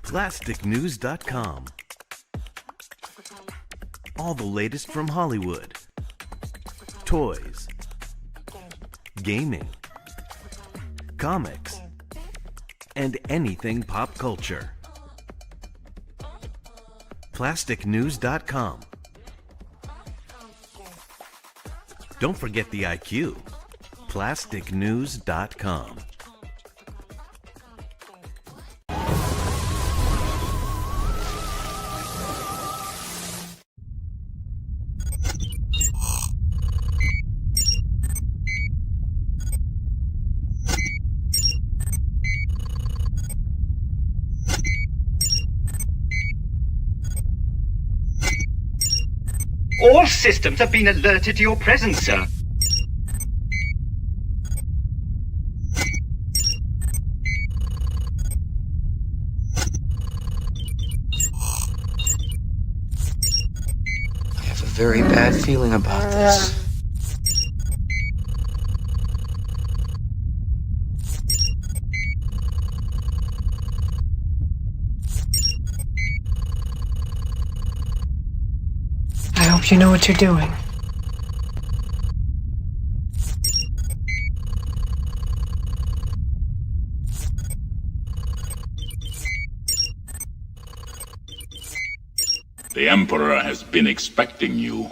plasticnews.com. All the latest from Hollywood, toys, gaming, comics, and anything pop culture. plasticnews.com. Don't forget the IQ. plasticnews.com. All systems have been alerted to your presence, sir. I have a very bad feeling about this. I hope you know what you're doing. The Emperor has been expecting you.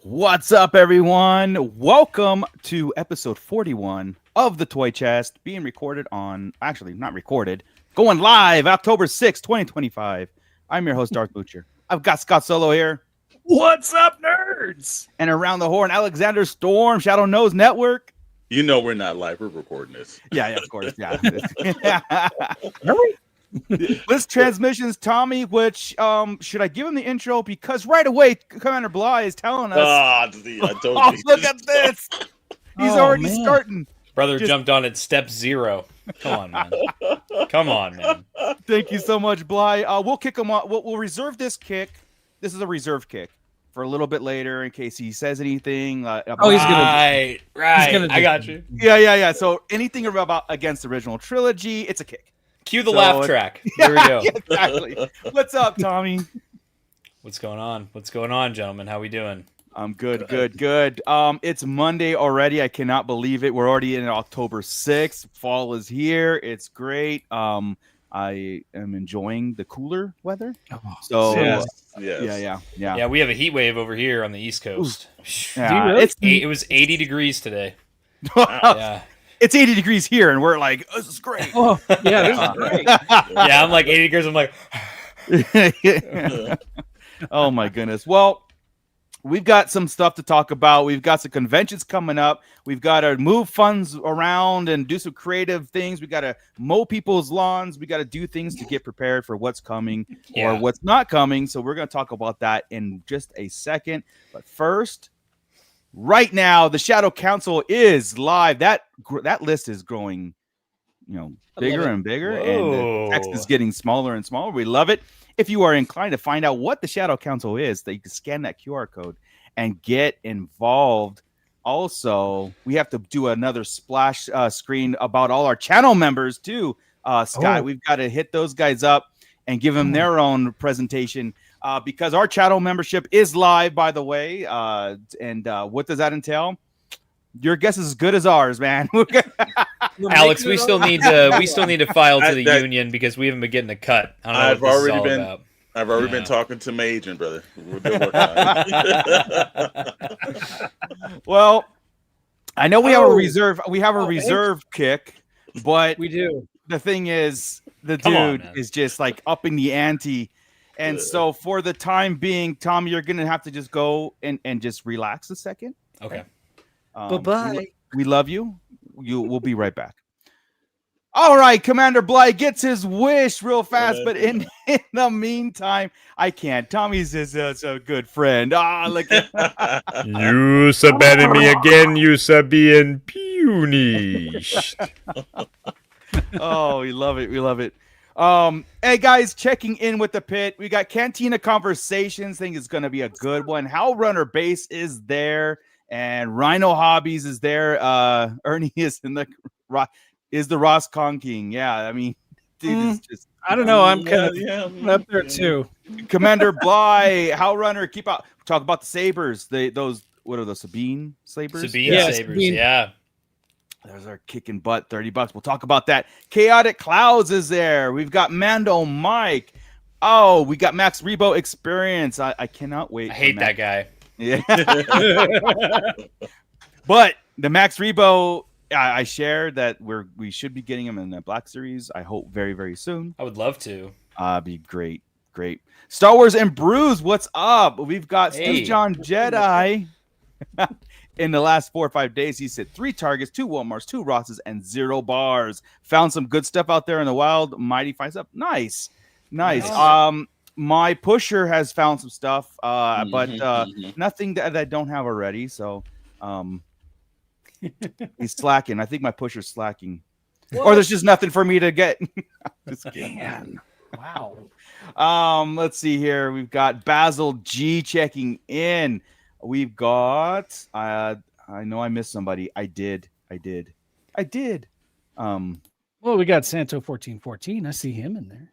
What's up, everyone? Welcome to episode 41 of the Toy Chest, being recorded on, actually not recorded, going live October 6th, 2025. I'm your host, Darth Butcher. I've got Scott Solo here. What's up, nerds? And around the horn, Alexander Storm, Shadow Nose Network. You know we're not live, we're recording this. Yeah, of course, yeah. This transmission's Tommy, which should I give him the intro? Because right away, Commander Bly is telling us. I told Oh, you. look at this! He's already starting. Brother jumped on at step 0. Come on, man. Come on, man. Thank you so much, Bly. We'll kick him off. We'll reserve this kick. This is a reserve kick for a little bit later in case he says anything. He's gonna. Right. I got you. Yeah. So anything about against the original trilogy, it's a kick. Cue the laugh track. Here we go. Exactly. What's up, Tommy? What's going on? What's going on, gentlemen? How we doing? I'm good. It's Monday already. I cannot believe it. We're already in October 6th. Fall is here. It's great. I am enjoying the cooler weather. So Yes. Yeah, we have a heat wave over here on the East Coast. Yeah, It was 80 degrees today. Yeah. It's 80 degrees here, and we're like, oh, this is great. Oh, yeah, this is great. Yeah, I'm like 80 degrees. I'm like, oh my goodness. Well, we've got some stuff to talk about. We've got some conventions coming up. We've got to move funds around and do some creative things. We got to mow people's lawns. We got to do things to get prepared for what's coming or what's not coming. So we're going to talk about that in just a second. But first, right now, the Shadow Council is live. That list is growing, bigger and bigger, and the text is getting smaller and smaller. We love it. If you are inclined to find out what the Shadow Council is, that you can scan that QR code and get involved. Also, we have to do another splash screen about all our channel members too. Scott, we've got to hit those guys up and give them their own presentation because our channel membership is live, by the way. And what does that entail? Your guess is as good as ours, man. Alex, we still need to file to the union because we haven't been getting a cut. I don't know I've what this is already all been- about. I've already been talking to my agent, brother. We've been working on it. Well, I know we have a reserve. We have a reserve kick, but We do. the thing is, the Come on, dude man. is just like upping the ante. And so for the time being, Tom, you're going to have to just go and just relax a second. Okay. Bye-bye. We love you. We'll be right back. All right, Commander Bly gets his wish real fast, but in the meantime, I can't. Tommy's just a good friend. Look at You abandon me again, you being puny. Oh, we love it. We love it. Hey guys, checking in with the pit. We got Cantina Conversations. Think it's gonna be a good one. How Runner Base is there, and Rhino Hobbies is there. Ernie is in the Ross Con King. Yeah, I mean, dude, it's just I don't know. I'm kind of up there too. Commander Bly, How Runner, keep out. Talk about the Sabers. Those what are those Sabine Sabers? Sabine Yeah, Sabers, Sabine. yeah. There's our kicking butt, $30. We'll talk about that. Chaotic Clouds is there. We've got Mando Mike. Oh, we got Max Rebo Experience. I cannot wait. I hate that guy. Yeah. But the Max Rebo, I shared that we should be getting him in the Black Series. I hope very, very soon. I would love to. Be great. Great. Star Wars and Brews, what's up? We've got Hey. Stu John Jedi. In the last 4 or 5 days, he hit 3 targets, 2 Walmarts, 2 Rosses, and 0 bars. Found some good stuff out there in the wild. Mighty finds up. Nice. My pusher has found some stuff, but nothing that I don't have already. So he's slacking. I think my pusher's slacking. Or there's just nothing for me to get. Just kidding. Wow. Let's see here. We've got Basil G checking in. We've got I know I missed somebody. I did. Well, we got Santo 1414. I see him in there.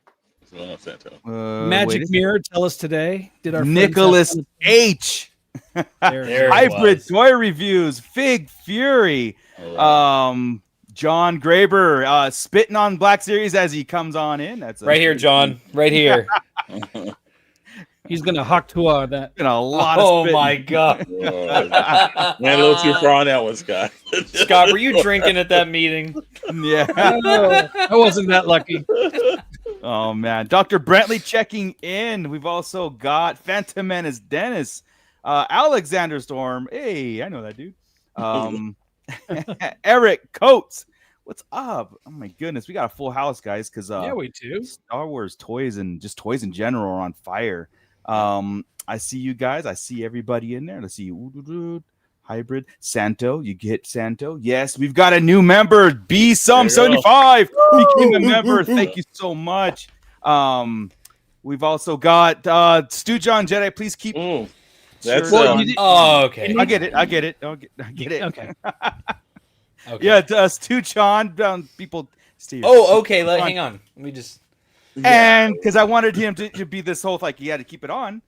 Magic wait, Mirror, tell us today. Did our friends Nicholas have fun? H. There it There is. it Hybrid was. toy reviews. Fig Fury. John Graber spitting on Black Series as he comes on in. That's Right here, John. Right here. He's gonna Haktua that. Been a lot Oh of spitting. my god. Man, a little too far on that one, Scott. Scott, were you drinking at that meeting? Yeah. I wasn't that lucky. Oh man, Dr. Brentley checking in. We've also got Phantom Menace Dennis, Alexander Storm. Hey, I know that dude. Eric Coates. What's up? Oh my goodness, we got a full house, guys. Because Yeah, we do. Star Wars toys and just toys in general are on fire. I see you guys. I see everybody in there. Let's see. Hybrid Santo. You get Santo. Yes, we've got a new member. B Sum 75 became a member. Thank you so much. We've also got Stu John Jedi. Please keep. That's Oh, okay. I get it. I get it. I get it. Okay. Okay. Yeah, Stu John. People. Steve. Oh, okay. Hang on. Let me just. And because I wanted him to be this whole like he had to keep it on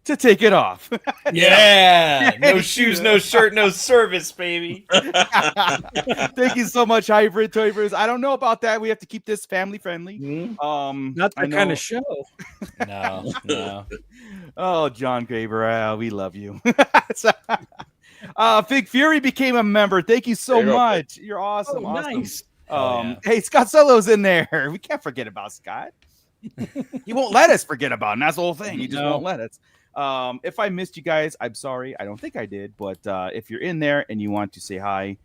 to take it off. Yeah. No shoes, no shirt, no service, baby. Thank you so much, Hybrid Toyverse. I don't know about that. We have to keep this family friendly. Not that kind of show. No. Oh, John Graber, we love you. Fig Fury became a member. Thank you so much. You're awesome. Oh, awesome. nice. Hey, Scott Solo's in there. We can't forget about Scott. He won't let us forget about him. That's the whole thing. He just won't let us. If I missed you guys, I'm sorry. I don't think I did. But if you're in there and you want to say hi,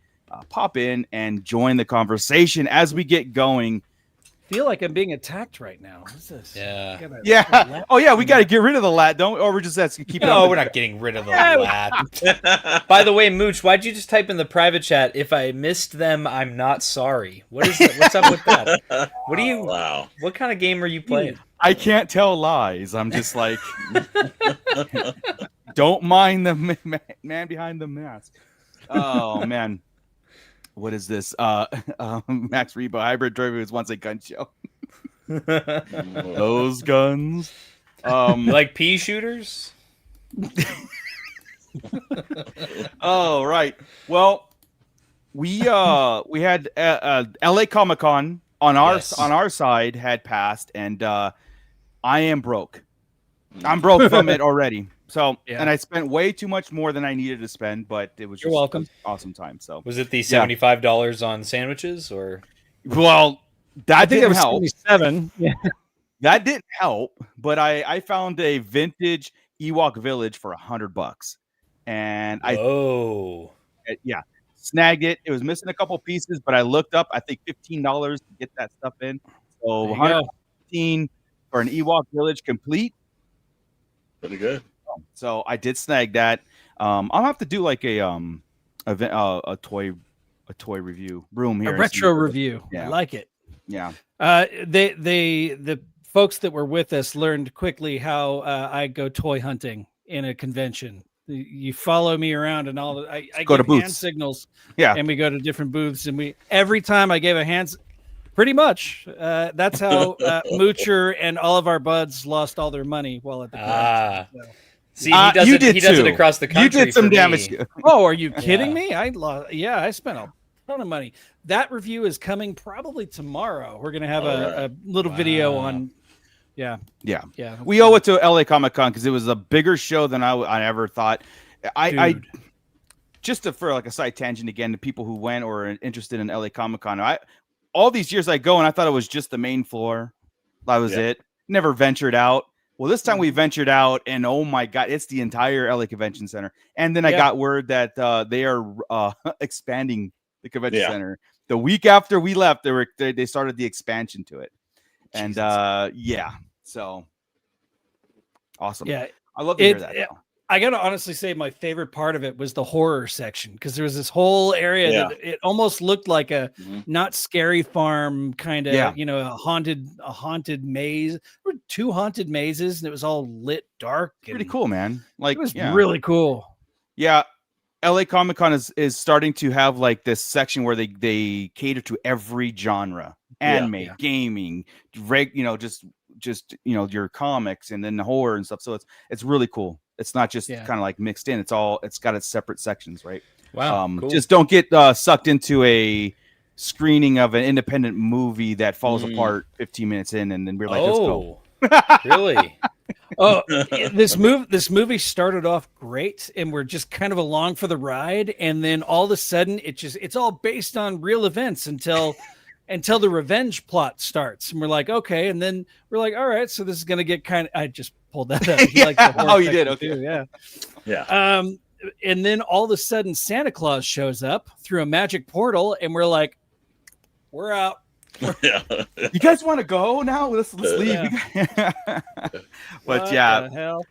pop in and join the conversation as we get going. I feel like I'm being attacked right now. What's this? Yeah. Yeah. Oh, yeah. We got to get rid of the lat, don't we? Or we're just asking keep it No, up. we're not getting rid of the lad. By the way, Mooch, why'd you just type in the private chat? If I missed them, I'm not sorry. What's up with that? What do you? Wow. What kind of game are you playing? I can't tell lies. I'm just like, don't mind the man behind the mask. Oh man, what is this? Max Rebo Hybrid Driver wants a gun show. Those guns. You like pea shooters? Oh right. Well, we had LA Comic Con on our side had passed, and I am broke. I'm broke from it already. So, and I spent way too much more than I needed to spend, but it was just welcome. An awesome time. So, was it the $75 on sandwiches or? Well, that didn't help. 77. Yeah. That didn't help, but I found a vintage Ewok village for $100, and snagged it. It was missing a couple pieces, but I looked up. I think $15 to get that stuff in. So $115 for an Ewok village complete. Pretty good. So I did snag that. I'll have to do like a toy review room here. A retro review. Yeah. I like it. Yeah. The folks that were with us learned quickly how I go toy hunting in a convention. You follow me around and all. I go to give booths. hand signals. Yeah. And we go to different booths, and every time I gave a hands. Pretty much. That's how Moocher and all of our buds lost all their money while at the convention. So. See, he does it across the country. You did some damage. Oh, are you kidding me? I spent a ton of money. That review is coming probably tomorrow. We're gonna have a little video on. Yeah. We owe it to LA Comic Con because it was a bigger show than I ever thought. I just for like a side tangent again to people who went or are interested in LA Comic Con. All these years I go and I thought it was just the main floor. That was it. Never ventured out. Well, this time we ventured out, and oh my God, it's the entire LA Convention Center. And then I got word that they are expanding the convention center. The week after we left, they started the expansion to it, and so awesome. Yeah, I love to hear that. I gotta honestly say, my favorite part of it was the horror section because there was this whole area that it almost looked like a not scary farm kind of, a haunted maze. There were 2 haunted mazes, and it was all lit dark. Pretty cool, man. Like it was really cool. Yeah, LA Comic Con is starting to have like this section where they cater to every genre: anime, gaming, just your comics, and then the horror and stuff. So it's really cool. It's not just kind of like mixed in. It's got its separate sections, right? Wow. Cool. Just don't get sucked into a screening of an independent movie that falls apart 15 minutes in, and then we're like, let's go. Really? This movie started off great, and we're just kind of along for the ride, and then all of a sudden it's all based on real events until the revenge plot starts, and we're like, okay, and then we're like, all right, so this is gonna get kind of. I just pulled that up. You did, okay, too, yeah. And then all of a sudden, Santa Claus shows up through a magic portal, and we're like, we're out. You guys want to go now? Let's leave. But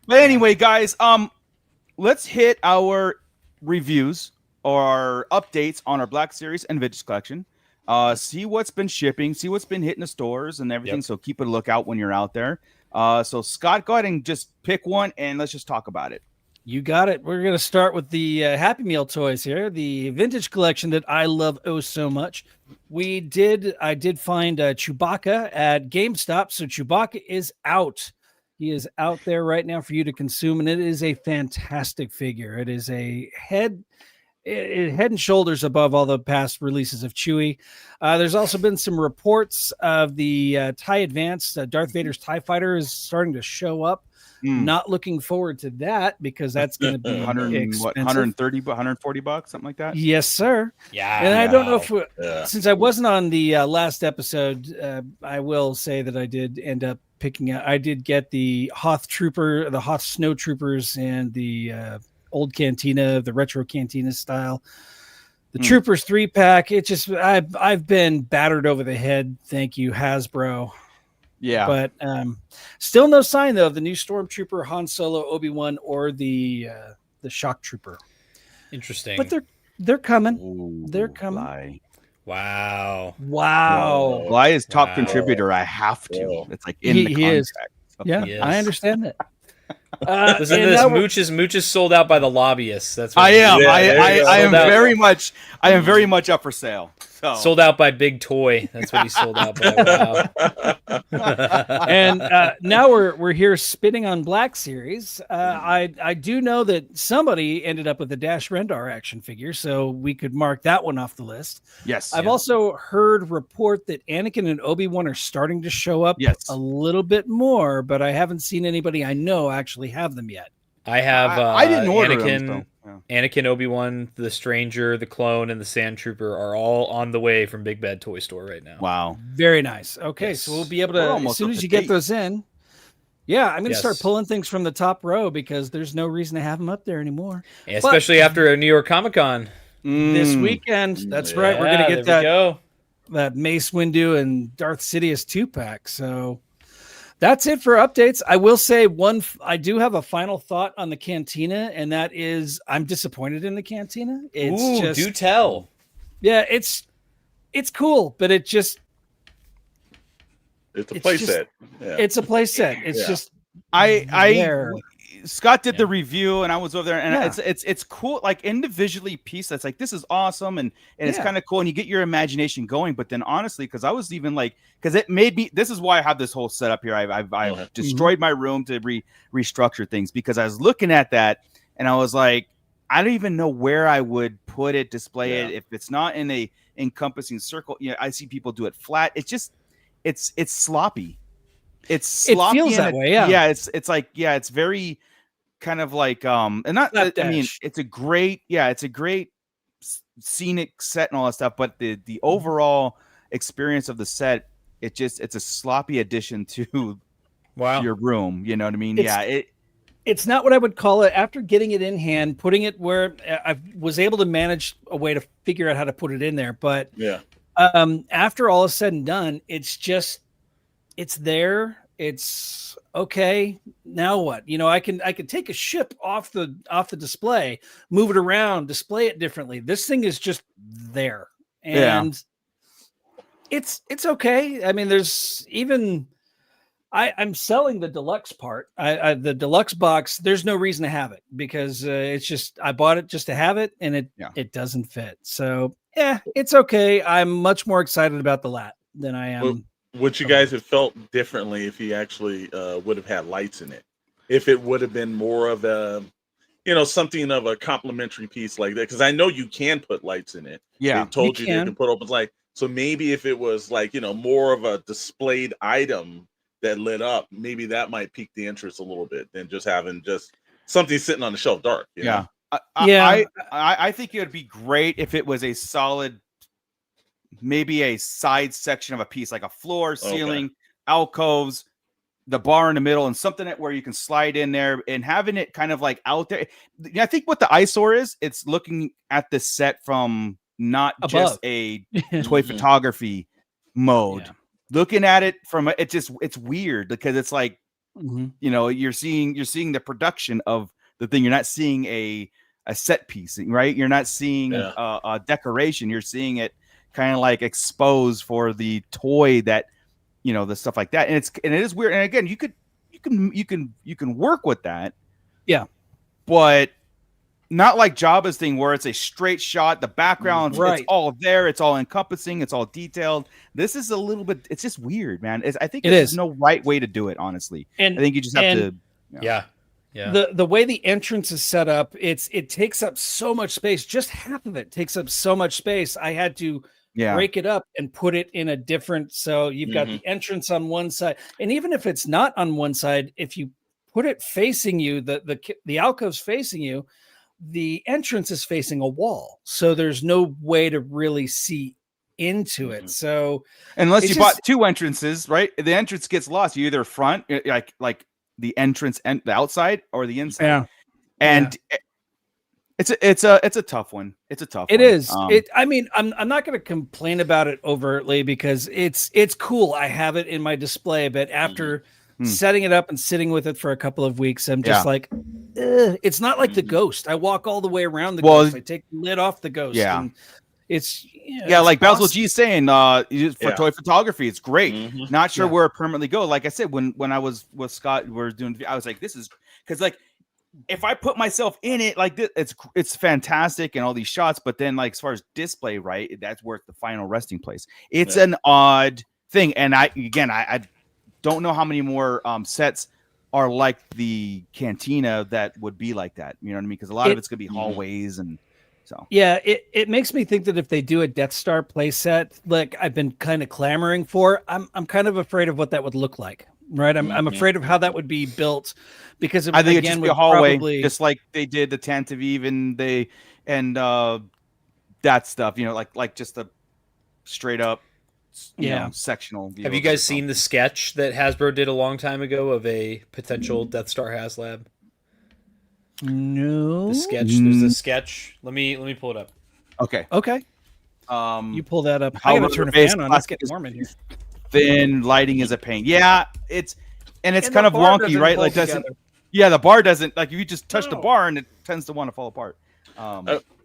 but anyway, guys, let's hit our reviews or updates on our Black Series and Vintage Collection. See what's been shipping, see what's been hitting the stores and everything. So keep a lookout when you're out there. So Scott, go ahead and just pick one and let's just talk about it. You got it. We're going to start with the Happy Meal toys here, the vintage collection that I love so much. I did find Chewbacca at GameStop. So Chewbacca is out. He is out there right now for you to consume, and it is a fantastic figure. It is a head and shoulders above all the past releases of Chewie. There's also been some reports of the TIE Advance. Darth Vader's TIE Fighter is starting to show up. Not looking forward to that because that's going to be $130, $140, something like that. Yes, sir. Yeah. And I don't know if since I wasn't on the last episode, I will say that I did end up picking out. I did get the Hoth Trooper, the Hoth Snow Troopers, and the old Cantina, the retro Cantina style. The Troopers 3-pack. It just I've been battered over the head. Thank you, Hasbro. Yeah, but still no sign though of the new Stormtrooper, Han Solo, Obi-Wan, or the Shock Trooper. Interesting, but they're coming. Ooh, they're coming. Lie. Wow. Bly is top contributor. I have to. It's like in the contract. Is. Yeah, I understand that. Listen to this. Mooch is sold out by the lobbyists. That's what I am. I am very much up for sale. Sold out by Big Toy. That's what he sold out by. Wow. And now we're here spinning on Black Series. I do know that somebody ended up with a Dash Rendar action figure, so we could mark that one off the list. Yes. I've also heard report that Anakin and Obi-Wan are starting to show up a little bit more, but I haven't seen anybody I know actually have them yet. I have I didn't order Anakin, them, so, Anakin, Obi-Wan, the Stranger, the Clone, and the Sand Trooper are all on the way from Big Bad Toy Store right now. Wow. Very nice. Okay, Yes. so we'll be able We're to, almost as soon up as to you get date. those in. Yeah, I'm going to start Yes. pulling things from the top row because there's no reason to have them up there anymore. Especially after a New York Comic Con. This weekend, that's right. We're going to get that Mace Windu and Darth Sidious 2-pack. So that's it for updates. I will say I do have a final thought on the Cantina, and that is I'm disappointed in the Cantina. It's do tell. Yeah, it's cool, but it's a play just- set. Yeah. It's a play set. It's just there. Scott did the review, and I was over there, and Yeah. it's cool, like individually piece. That's like, this is awesome, and it's Yeah. kind of cool, and you get your imagination going. But then honestly, because I was even like, because it made me. This is why I have this whole setup here. I've destroyed my room to restructure things because I was looking at that, and I was like, I don't even know where I would put it, display it if it's not in a encompassing circle. You know, I see people do it flat. It's just it's sloppy. It feels that way, yeah. It's like, it's very kind of like and not Slapdash. I mean, it's a great scenic set and all that stuff, but the overall experience of the set, it's a sloppy addition to your room, you know what I mean? It's not what I would call it. After getting it in hand, putting it where I was able to manage a way to figure out how to put it in there, but after all is said and done, it's there. It's okay. Now what? You know, I can take a ship off the display, move it around, display it differently. This thing is just there, and it's okay. I mean, there's even I'm selling the deluxe part. The deluxe box. There's no reason to have it because it's just I bought it just to have it, and it doesn't fit. So it's okay. I'm much more excited about the lat than I am. Would you guys have felt differently if he actually would have had lights in it? If it would have been more of a, something of a complimentary piece like that? Because I know you can put lights in it. Yeah, they told you can put open light. So maybe if it was like more of a displayed item that lit up, maybe that might pique the interest a little bit than just having something sitting on the shelf dark. You know? I think it would be great if it was a solid. Maybe a side section of a piece, like a floor, ceiling, alcoves, the bar in the middle, and something where you can slide in there and having it kind of like out there. I think what the eyesore is, it's looking at the set from not above. Just a toy photography mode. Looking at it from it's weird because it's like you're seeing the production of the thing. You're not seeing a set piece, right? You're not seeing a decoration. You're seeing it kind of like exposed for the toy that the stuff like that, and it is weird. And again, you can work with that, but not like Jabba's thing where it's a straight shot, the background, it's all there, it's all encompassing, it's all detailed. This is a little bit, it's just weird, man. I think there's no right way to do it, honestly. And I think you just have to. Yeah. The way the entrance is set up, it takes up so much space. Just half of it takes up so much space. I had to break it up and put it in a different. So you've got the entrance on one side, and even if it's not on one side, if you put it facing you, the alcove's facing you, the entrance is facing a wall, so there's no way to really see into it. So unless you bought two entrances, right? The entrance gets lost. You either front, like the entrance and the outside, or the inside. And it's a tough one. It's a tough. It one. is. I mean, I'm not going to complain about it overtly because it's cool. I have it in my display, but after setting it up and sitting with it for a couple of weeks, I'm just like, it's not like the Ghost. I walk all the way around the Ghost. I take the lid off the Ghost. And it's like Basil G saying, for toy photography, it's great. Not sure where it permanently goes. Like I said, when I was with Scott, I was like, this is because like if I put myself in it like this, it's fantastic and all these shots, but then like as far as display, right, that's where it's the final resting place. It's an odd thing, and I don't know how many more sets are like the cantina that would be like that. You know what I mean? Because a lot of it's gonna be hallways and so. Yeah, it makes me think that if they do a Death Star playset, like I've been kind of clamoring for, I'm kind of afraid of what that would look like. Right, I'm afraid of how that would be built, because I think again, it'd just be a hallway, probably... just like they did the Tantive and that stuff. You know, like just a straight up, you know, sectional view. Have you guys seen the sketch that Hasbro did a long time ago of a potential Death Star HasLab? No. The sketch. There's a sketch. Let me pull it up. Okay. You pull that up. I gotta turn a fan on. Let's get warm in here. Then lighting is a pain. Yeah, it's kind of bar wonky, right? Like the bar doesn't, like if you just touch the bar and it tends to want to fall apart.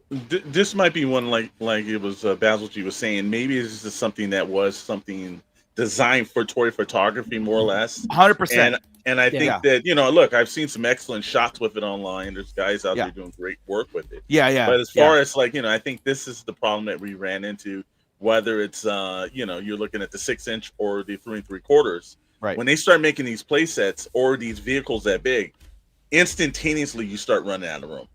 This might be one like it was Basil G was saying. Maybe this is something that was something designed for toy photography, more or less. 100%. And I think that, you know, look, I've seen some excellent shots with it online. There's guys out there doing great work with it. Yeah. But as far as like, you know, I think this is the problem that we ran into. Whether it's you know, you're looking at the 6-inch or the 3 3/4, right? When they start making these play sets or these vehicles that big, instantaneously you start running out of room.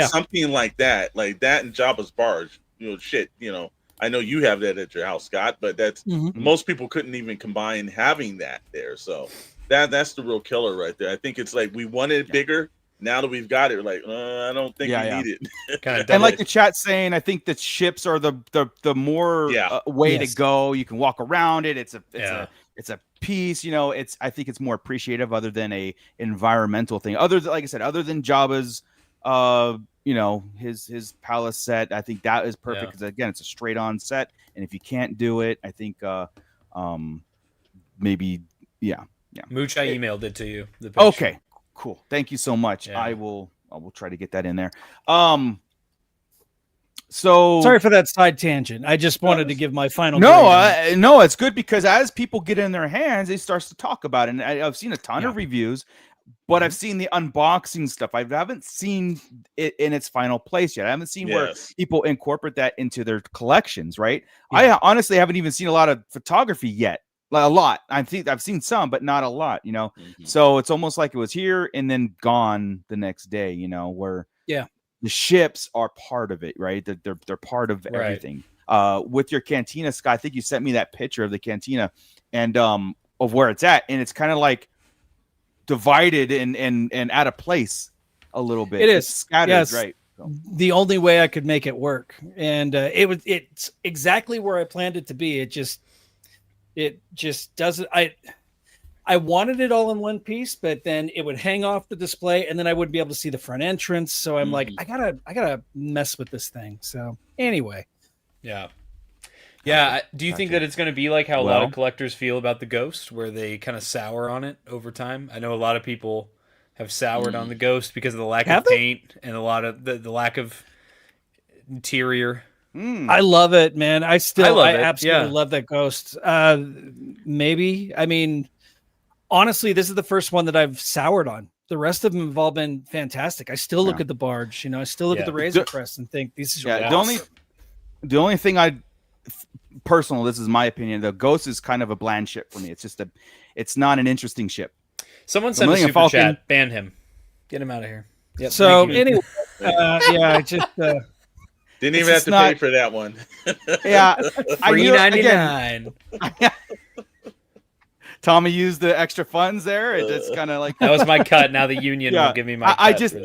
Something like that and Jabba's barge, you know, shit, you know, I know you have that at your house, Scott, but that's most people couldn't even combine having that there. So that's the real killer right there. I think it's like we wanted it bigger. Now that we've got it, we're like, I don't think we need it. And like the chat saying, I think that ships are the more way to go. You can walk around it. It's a piece. You know, I think it's more appreciative other than a environmental thing. Like I said, other than Jabba's, you know, his palace set. I think that is perfect because again, it's a straight on set. And if you can't do it, I think maybe Mooch, I emailed it to you. The picture. Okay. Cool. Thank you so much. Yeah. I will try to get that in there. So sorry for that side tangent. I just wanted to give my final. No, it's good because as people get in their hands, they start to talk about it. And I've seen a ton of reviews, but I've seen the unboxing stuff. I haven't seen it in its final place yet. I haven't seen where people incorporate that into their collections. Right. Yeah. I honestly haven't even seen a lot of photography yet. A lot. I think I've seen some, but not a lot, you know. So it's almost like it was here and then gone the next day, you know, where the ships are part of it, right? They're part of everything. With your cantina, Scott, I think you sent me that picture of the cantina and of where it's at, and it's kind of like divided and out of place a little bit. It's scattered, right? So. The only way I could make it work, and it's exactly where I planned it to be. It just doesn't. I wanted it all in one piece, but then it would hang off the display, and then I wouldn't be able to see the front entrance. So I'm like, I gotta mess with this thing. So anyway, yeah. Do you think that it's going to be like how a lot of collectors feel about the Ghost, where they kind of sour on it over time? I know a lot of people have soured on the Ghost because of the lack of paint and a lot of the lack of interior. I love it, man. I absolutely love that Ghost. Maybe, I mean, honestly, this is the first one that I've soured on. The rest of them have all been fantastic. I still look at the barge, you know, I still look at the Razor Crest and think this is awesome. The only thing personal, this is my opinion, the Ghost is kind of a bland ship for me. It's just it's not an interesting ship. Someone sent a super chat, ban him, get him out of here. Yep, so anyway, I just didn't even have to pay for that one. Yeah, $3.99. Tommy used the extra funds there. It's kind of like that was my cut. Now the union will give me my. I just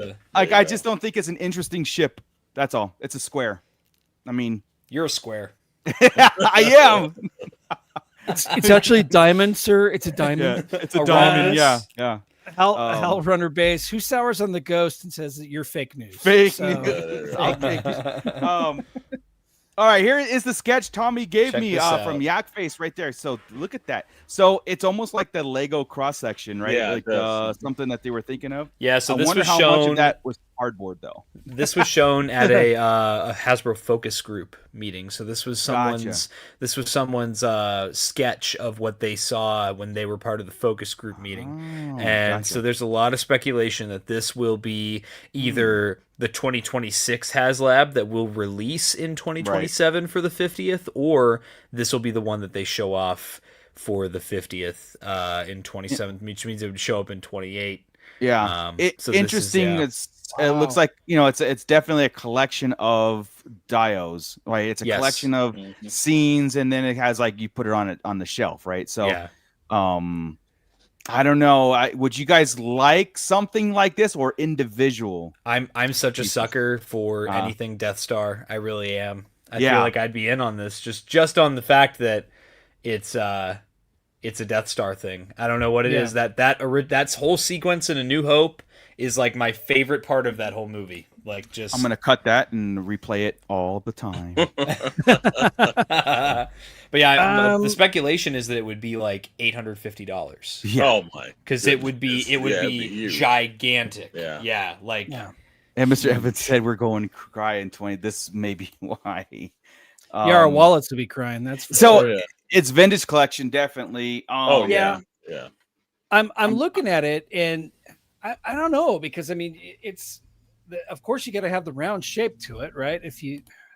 don't think it's an interesting ship. That's all. It's a square. I mean, you're a square. I am. It's actually diamond, sir. It's a diamond. Yeah, it's a diamond. Yeah. Hell Runner Base, who sours on the Ghost and says that you're fake news. Fake news. All right, here is the sketch Tommy gave me from Yak Face right there. So look at that. So it's almost like the Lego cross section, right? Yeah, like something that they were thinking of. Yeah. So I this wonder was how shown. Much of that was cardboard though. This was shown at a Hasbro focus group meeting. So this was someone's sketch of what they saw when they were part of the focus group meeting. So there's a lot of speculation that this will be either the 2026 HasLab that will release in 2027 for the 50th, or this will be the one that they show off for the 50th in 27, which means it would show up in 28. Yeah, so interesting. It looks like it's definitely a collection of dios, right? It's a collection of scenes, and then it has like you put it on the shelf, right? So, I don't know. Would you guys like something like this or individual? I'm such a sucker for anything Death Star. I really am. I feel like I'd be in on this just on the fact that it's a Death Star thing. I don't know what it is. That whole sequence in A New Hope is like my favorite part of that whole movie. Like, just I'm gonna cut that and replay it all the time. But yeah, the speculation is that it would be like $850. Yeah. Oh my! Because it would be gigantic. Yeah. And Mr. Evans said we're going to cry in 20. This may be why. Our wallets would be crying. That's so. It's vintage collection, definitely. Yeah. I'm looking at it, and I don't know, because I mean, of course you got to have the round shape to it, right?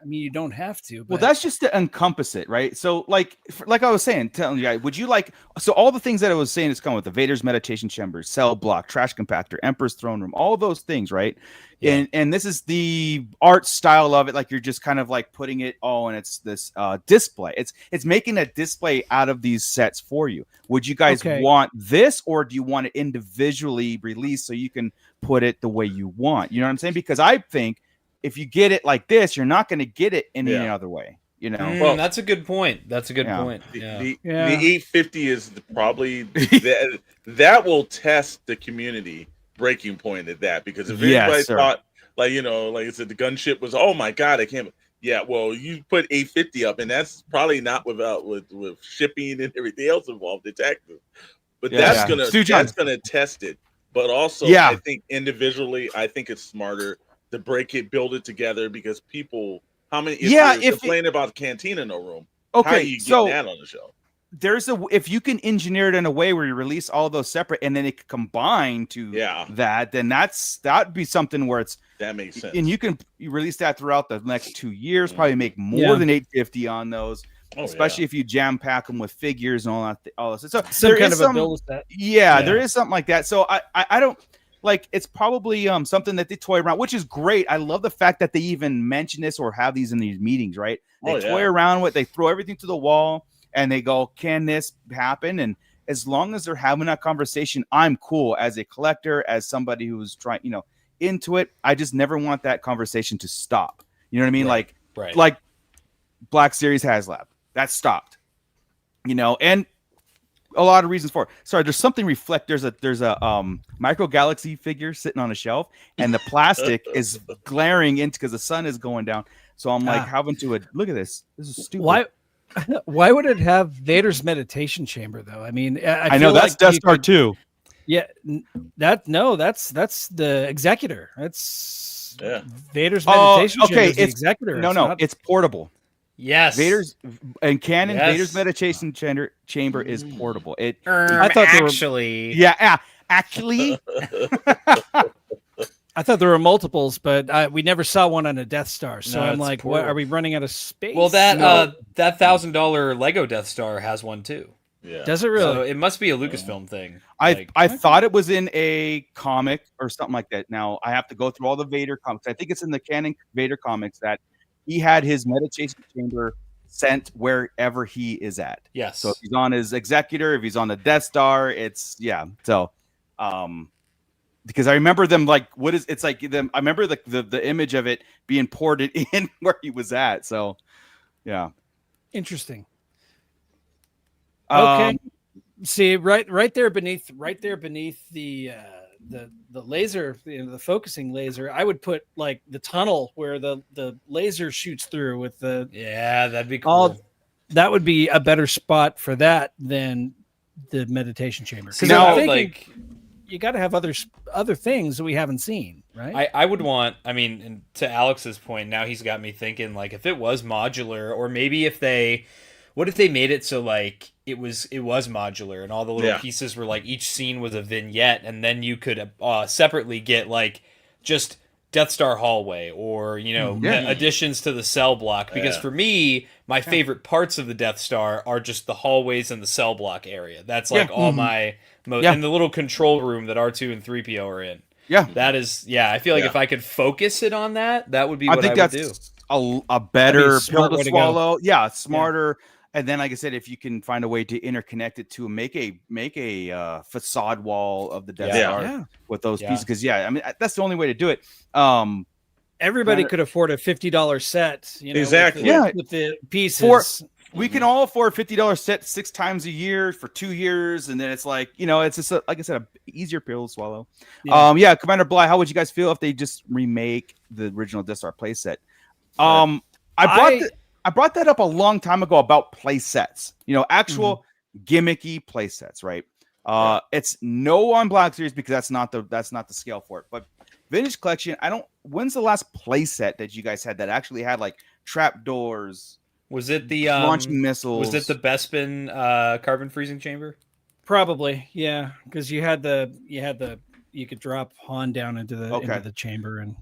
You don't have to. But... Well, that's just to encompass it, right? So, like I was saying, telling you guys, would you like? So all the things that I was saying is come with the Vader's meditation chamber, cell block, trash compactor, Emperor's throne room, all those things, right? Yeah. And this is the art style of it, like you're just kind of like putting it all, and it's this display. It's making a display out of these sets for you. Would you guys want this, or do you want it individually released so you can put it the way you want? You know what I'm saying? Because I think if you get it like this, you're not going to get it in any other way. You know, well, that's a good point. That's a good point. The 850 is probably that will test the community breaking point at that, because if anybody thought, like I said, the gunship was, oh my god, I can't. Yeah, well, you put 850 up, and that's probably not with shipping and everything else involved in taxes. But that's gonna test it. But also, I think individually, I think it's smarter to break it, build it together, because people, how many? If complain about Cantina no room, how are you getting that on the show? If you can engineer it in a way where you release all those separate and then it can combine to that, then that'd be something where that makes sense. And you release that throughout the next 2 years, probably make more than 850 on those, especially if you jam pack them with figures and all that. So some kind of a build set. Yeah, there is something like that. So I don't like, it's probably something that they toy around, which is great. I love the fact that they even mention this or have these in these meetings, right? They toy around with, they throw everything to the wall. And they go, can this happen? And as long as they're having that conversation, I'm cool as a collector, as somebody who's trying, into it. I just never want that conversation to stop. You know what I mean? Right. Like Black Series HasLab, that stopped. And a lot of reasons for it. Sorry, there's something there's a Micro Galaxy figure sitting on a shelf, and the plastic is glaring into because the sun is going down. So I'm like having to look at this. This is stupid. Why would it have Vader's meditation chamber though? I mean, I know that's Death Star too. Yeah, that's the Executor. That's Vader's meditation chamber. Okay, it's Executor. No, it's portable. Yes, Vader's Vader's meditation chamber is portable. I thought actually, actually. I thought there were multiples, but we never saw one on a Death Star. So I'm like, what, are we running out of space? Well, that $1,000 Lego Death Star has one too. Yeah. Does it really? So it must be a Lucasfilm thing. I thought it was in a comic or something like that. Now I have to go through all the Vader comics. I think it's in the canon Vader comics that he had his meditation chamber sent wherever he is at. Yes. So if he's on his Executor, if he's on the Death Star, So, because I remember them like, I remember the image of it being ported in where he was at. So, yeah. Interesting. Okay. See, right there beneath the laser, the focusing laser, I would put like the tunnel where the laser shoots through with the. Yeah, that'd be cool. That would be a better spot for that than the meditation chamber. Now, you got to have other things that we haven't seen, right? I would want, I mean, and to Alex's point, now he's got me thinking, like, if it was modular, or maybe what if they made it so, like, it was modular and all the little pieces were, like, each scene was a vignette, and then you could separately get, like, just Death Star hallway or, additions to the cell block. Because for me, my favorite parts of the Death Star are just the hallways and the cell block area. That's, like, all my most, and the little control room that R2 and 3PO are in. Yeah. That is, I feel like if I could focus it on that would be what I would do. A better pill to swallow. Yeah, smarter. Yeah. And then, like I said, if you can find a way to interconnect it to make a facade wall of the Death Star with those pieces, because I mean that's the only way to do it. Everybody could afford a $50 set, exactly. With the pieces. We can all afford $50 set 6 times a year for 2 years, and then it's like it's just like I said, a easier pill to swallow. Yeah. Commander Bly, how would you guys feel if they just remake the original Death Star playset? I brought that up a long time ago about play sets, actual gimmicky play sets, right? It's no on Black Series because that's not the scale for it. But Vintage Collection, when's the last play set that you guys had that actually had like trap doors? Was it the launching missiles? Was it the Bespin carbon freezing chamber? Probably, yeah, because you could drop Han down into the chamber, and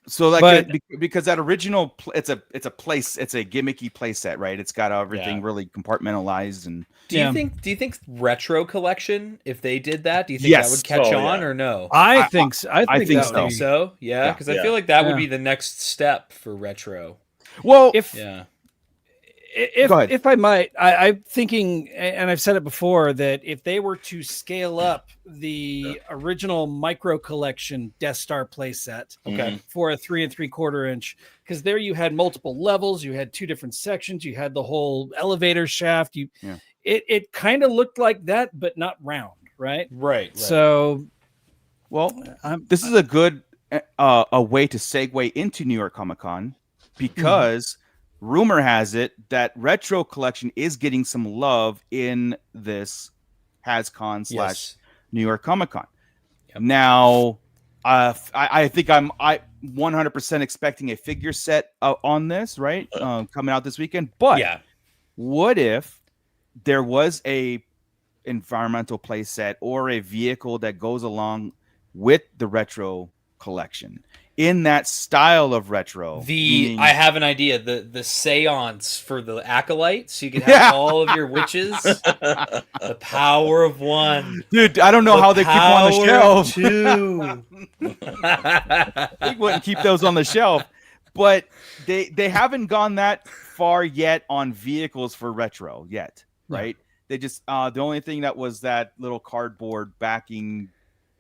So like, because that original, it's a gimmicky play set, right? It's got everything really compartmentalized. And do you think retro collection, if they did that, do you think that would catch on or no? I think so. I think so. Yeah, because I feel like that would be the next step for retro. Well, if I might, I'm thinking, and I've said it before, that if they were to scale up the original micro collection Death Star playset for a 3 3/4 inch, because there you had multiple levels, you had 2 different sections, you had the whole elevator shaft. It kind of looked like that, but not round, right? Right. So, this is a good a way to segue into New York Comic Con, because rumor has it that retro collection is getting some love in this Hascon / New York Comic Con. Now, I think I'm 100% expecting a figure set on this, right? Coming out this weekend. But what if there was a environmental play set or a vehicle that goes along with the retro collection in that style of retro? I have an idea. The seance for the acolytes, so you can have all of your witches. The power of one. Dude, I don't know how they keep them on the shelf. Two. They wouldn't keep those on the shelf. But they haven't gone that far yet on vehicles for retro yet, right? They just the only thing that was that little cardboard backing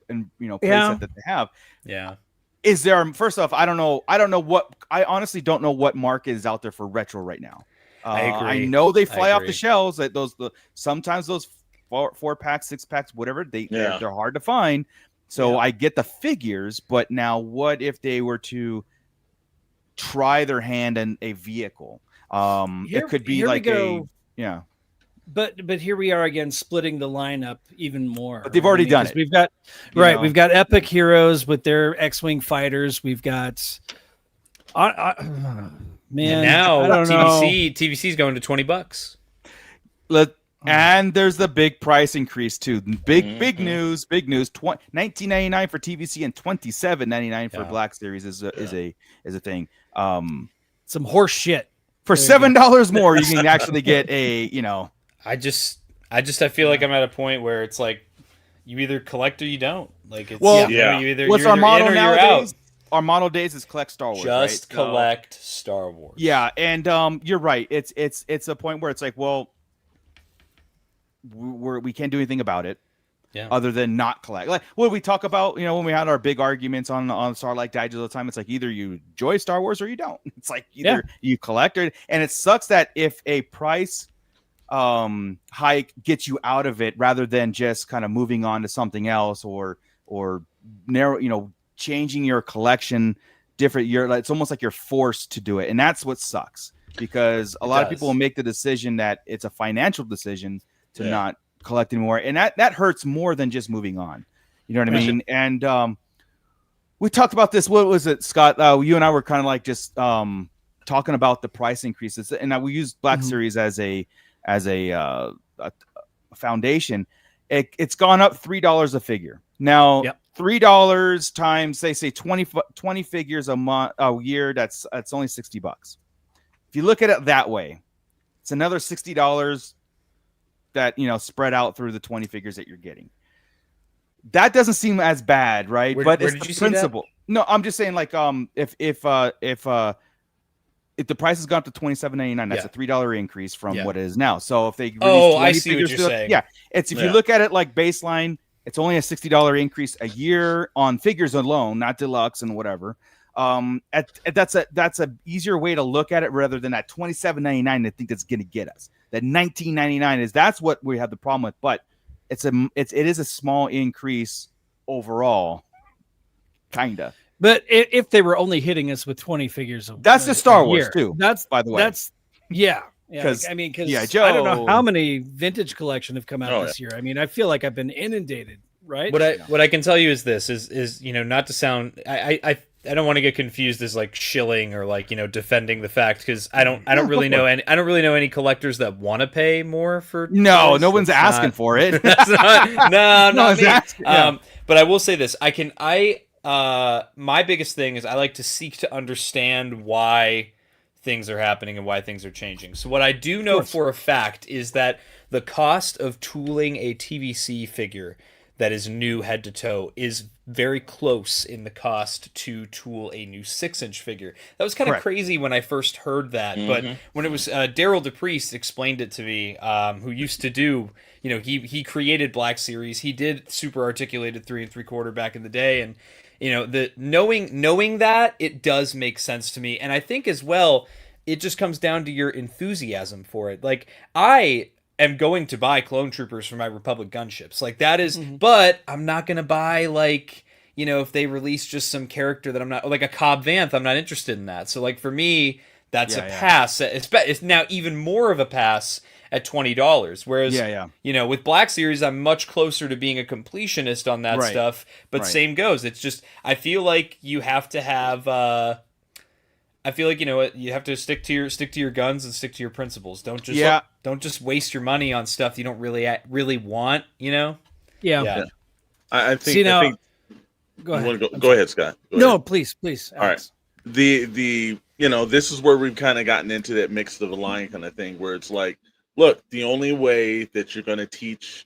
and playset that they have. Yeah. Is there, first off, I honestly don't know what market is out there for retro right now. I agree. I know they fly off the shelves, that sometimes those 4-packs, 6-packs, whatever, they're hard to find. So I get the figures, but now what if they were to try their hand in a vehicle? It could be like But here we are again, splitting the lineup even more. But they've already done it. We've got we've got Epic Heroes with their X-wing fighters. We've got man. Now I don't know. TVC is going to $20. And there's the big price increase too. Big news. $19.99 for TVC and $27.99 for Black Series is a thing. Some horse shit. For $7 more, you can actually get a I feel like I'm at a point where it's like you either collect or you don't. Like it's What's our motto nowadays? Our motto days is collect Star Wars. Just collect Star Wars. Yeah, and you're right. It's a point where it's like, well, we can't do anything about it. Yeah. Other than not collect. Like what we talk about, when we had our big arguments on Starlight Digest all the time, it's like either you enjoy Star Wars or you don't. It's like either you collect it, and it sucks that if a price hike gets you out of it rather than just kind of moving on to something else or narrow, changing your collection different. It's almost like you're forced to do it, and that's what sucks, because a lot of people will make the decision that it's a financial decision to not collect anymore, and that hurts more than just moving on. You know what I mean? And we talked about this. What was it, Scott? You and I were kind of like just talking about the price increases, and we used Black Series as a foundation. It's gone up $3 a figure. Now, $3 times say 20 figures a year. That's only $60. If you look at it that way, it's another $60 that spread out through the 20 figures that you're getting. That doesn't seem as bad, right? But it's the principle. No, I'm just saying, like, if the price has gone up to $27.99, that's a $3 increase from what it is now. So if they release 20 I see figures, what you're saying. It's if you look at it like baseline, it's only a $60 increase a year on figures alone, not deluxe and whatever. That's a easier way to look at it rather than that $27.99. I think that's going to get us. That $19.99 that's what we have the problem with, but it is a small increase overall, kinda. But if they were only hitting us with 20 figures, that's the Star Wars too. That's by the way. That's because I don't know how many vintage collection have come out this year. I mean, I feel like I've been inundated. Right. What I can tell you is this is not to sound I don't want to get confused as like shilling or like defending the fact, because I don't really know any collectors that want to pay more for no one's asking for it. That's not me. But I will say this, my biggest thing is I like to seek to understand why things are happening and why things are changing. So what I do know for a fact is that the cost of tooling a TVC figure that is new head to toe is very close in the cost to tool a new 6-inch figure. That was kind of crazy when I first heard that, but when it was Daryl DePriest explained it to me, who used to do, he created Black Series, he did super articulated 3 3/4 back in the day, and the knowing that, it does make sense to me, and I think as well it just comes down to your enthusiasm for it. Like I am going to buy clone troopers for my Republic gunships. Like that is, but I'm not going to buy like, if they release just some character that I'm not, like a Cobb Vanth, I'm not interested in that. So like for me, that's a pass. It's now even more of a pass at $20. Whereas, with Black Series, I'm much closer to being a completionist on that stuff, but same goes. It's just, I feel like you have to have, you have to stick to your guns and stick to your principles. Don't just waste your money on stuff you don't really want. Yeah. I think. Go ahead. Go ahead, Scott. Please. Alex. All right. This is where we've kind of gotten into that mixed of the line kind of thing, where it's like, look, the only way that you're going to teach,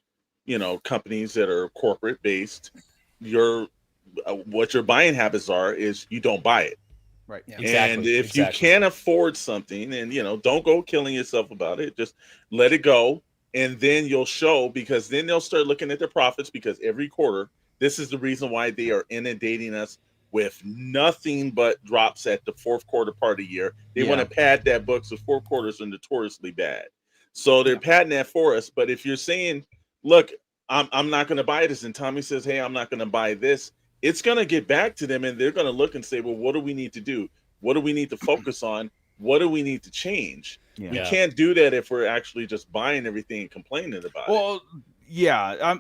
companies that are corporate based, what your buying habits are is you don't buy it. Right. Yeah. And if you can't afford something, and don't go killing yourself about it, just let it go, and then you'll show, because then they'll start looking at their profits, because every quarter, this is the reason why they are inundating us with nothing but drops at the fourth quarter part of the year. They want to pad that book, so fourth quarters are notoriously bad. So they're padding that for us. But if you're saying, look, I'm not going to buy this, and Tommy says, hey, I'm not going to buy this, it's going to get back to them, and they're going to look and say, well, what do we need to do? What do we need to focus on? What do we need to change? We can't do that if we're actually just buying everything and complaining about it. Well, yeah.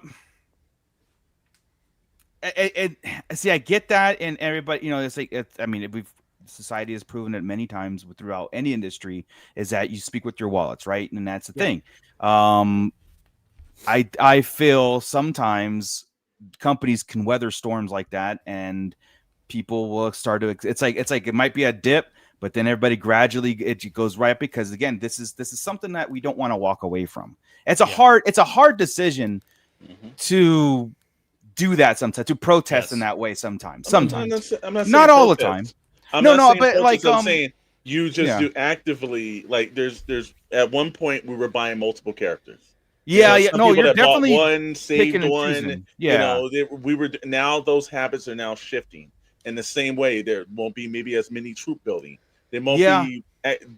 See, I get that, and everybody, it's like, society has proven it many times throughout any industry, is that you speak with your wallets, right? And that's the thing. I feel sometimes companies can weather storms like that, and people will start to, it's like it might be a dip, but then everybody gradually it goes right up, because again, this is something that we don't want to walk away from. It's a hard decision to do that sometimes, to protest in that way sometimes. I'm not all the time. I'm saying you just do actively, like there's at one point we were buying multiple characters. You're definitely one, saved one. Yeah, we were, now those habits are now shifting in the same way. There won't be maybe as many troop building. There won't be.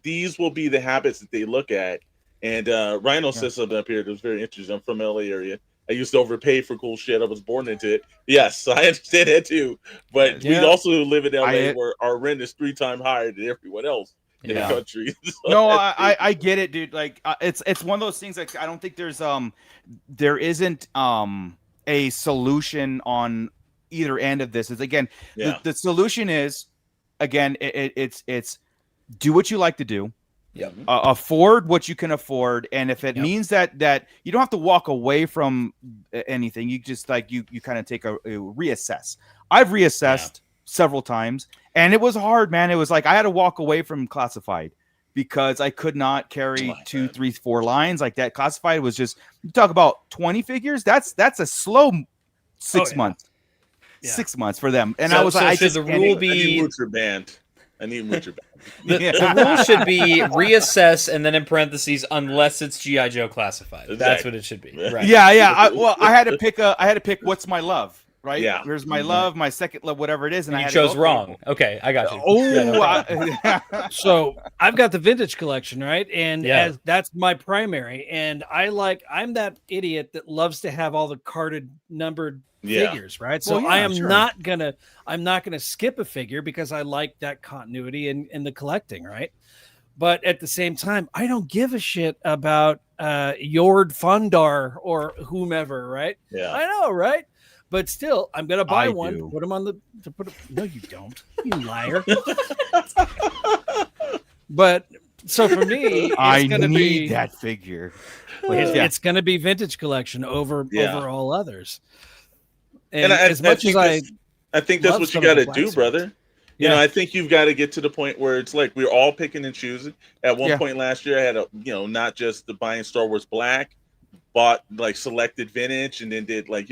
These will be the habits that they look at. And Rhino says something up here that was very interesting. I'm from LA area. I used to overpay for cool shit. I was born into it. Yes, I understand that too. But we also live in LA where our rent is 3 times higher than everyone else in the country. So no, I get it, dude. Like it's one of those things. Like I don't think there isn't a solution on either end of this. Is again, Yeah. the solution is again, it's do what you like to do. Yep. Afford what you can afford, and if it Yep. means that you don't have to walk away from anything, you just like you kind of take a reassess. I've reassessed several times, and it was hard, man. It was like I had to walk away from classified because I could not carry 2, 3, 4 lines like that. Classified was just, you talk about 20 figures. That's a slow 6 months. Yeah. 6 months for them, and So- I was so like, I should just the can't rule even- be- I need Moocher band. I need Moocher band. The rule should be reassess and then in parentheses unless it's GI Joe classified. That's what it should be. Right. Yeah. I had to pick what's my love, right? Yeah. Where's my love, my second love, whatever it is, and I You had to chose go, wrong. Okay, I got you. So I've got the vintage collection, right? And Yeah. as that's my primary. And I'm that idiot that loves to have all the carded numbered figures, right? So Well, yeah, I am sure. not gonna skip a figure because I like that continuity in the collecting, right? But at the same time, I don't give a shit about Jord Fondar or whomever, right? Yeah. I know, right? But still, I'm gonna buy I one, do. put them on the to put. No, you don't, you liar. But so for me, it's I gonna need be that figure. it's going to be vintage collection over all others. And, I as much think as I think that's love what you some of got the to black do, suits. brother. You know, I think you've got to get to the point where it's like we're all picking and choosing. At one point last year, I had not just the buying Star Wars Black, bought like selected vintage, and then did like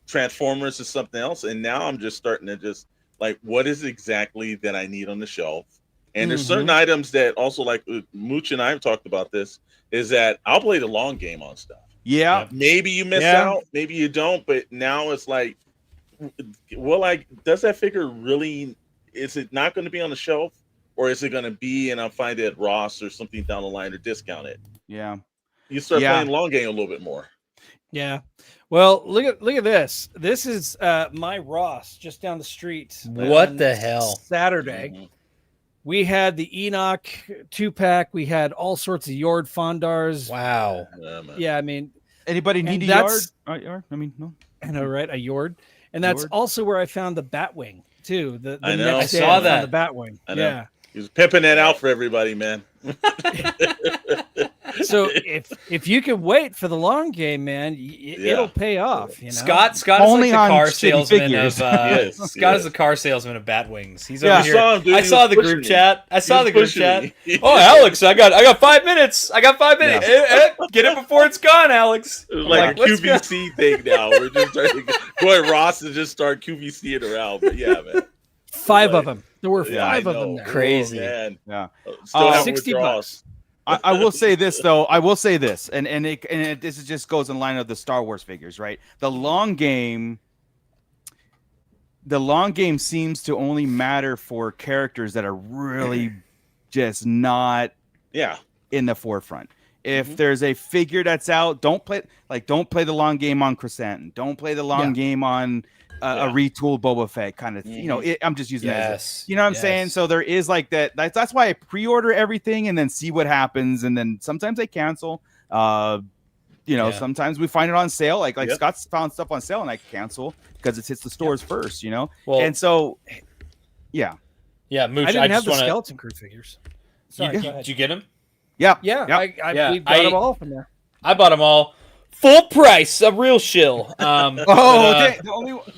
Transformers or something else. And now I'm just starting to just like, what is exactly that I need on the shelf? And there's certain items that also, like Mooch and I have talked about this, is that I'll play the long game on stuff. Yeah. Maybe you miss out, maybe you don't, but now it's like, well, like, does that figure really, is it not going to be on the shelf, or is it going to be and I'll find it at Ross or something down the line or discount it? Yeah. You start playing long game a little bit more. Yeah. Well, look at this. This is my Ross just down the street. What on the hell? Saturday. We had the Enoch 2-pack. We had all sorts of Jord Fondars. Wow. Yeah, I mean, anybody need a yard? I mean, no. I know, right? A Jord. And that's Jord. also where I found the Batwing too. The I know. next I day saw found that. the Batwing. I know. Yeah. He was pimping that out for everybody, man. So if you can wait for the long game, man, it'll pay off. You know? Scott is Only like the on car shitty salesman figures. of Yes, Scott yes. is the car salesman of Batwings. He's Yeah. over here. saw him, dude. I He saw was the pushing group me. chat. I saw was the group pushing chat. me. Oh, Alex, I got 5 minutes. I got 5 minutes. Get it before it's gone, Alex. It was I'm like a let's go. QVC thing now. We're just starting to go at Ross and just start QVCing around. But yeah, man. 5 of them. There were Yeah, I 5 of them know. there. Crazy. Oh, man. Yeah. Still having 60 withdrawals. I will say this though. I will say this, and this just goes in line of the Star Wars figures, right? The long game seems to only matter for characters that are really just not in the forefront. If there's a figure that's out, don't play the long game on Chrysanthemum. Don't play the long game on a retooled Boba Fett kind of thing. I'm just using that as what I'm saying. So there is like that. That's why I pre-order everything and then see what happens. And then sometimes they cancel. Sometimes we find it on sale. Like Scott's found stuff on sale and I cancel because it hits the stores first. Well, and so Yeah, Mooch. I didn't have just the wanna... skeleton crew figures. Sorry, go ahead. Did you get them? Yeah. We got them all from there. I bought them all. Full price, a real shill. Okay. The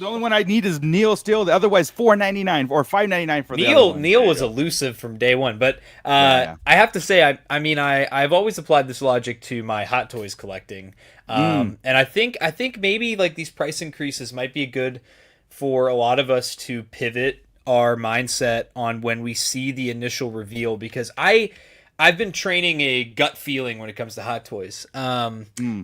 only one I need is Neil still. The otherwise $4.99 or $5.99 for the other one. Neil was elusive from day one, but I have to say, I've always applied this logic to my Hot Toys collecting, and I think maybe like these price increases might be good for a lot of us to pivot our mindset on when we see the initial reveal, because I've been training a gut feeling when it comes to Hot Toys,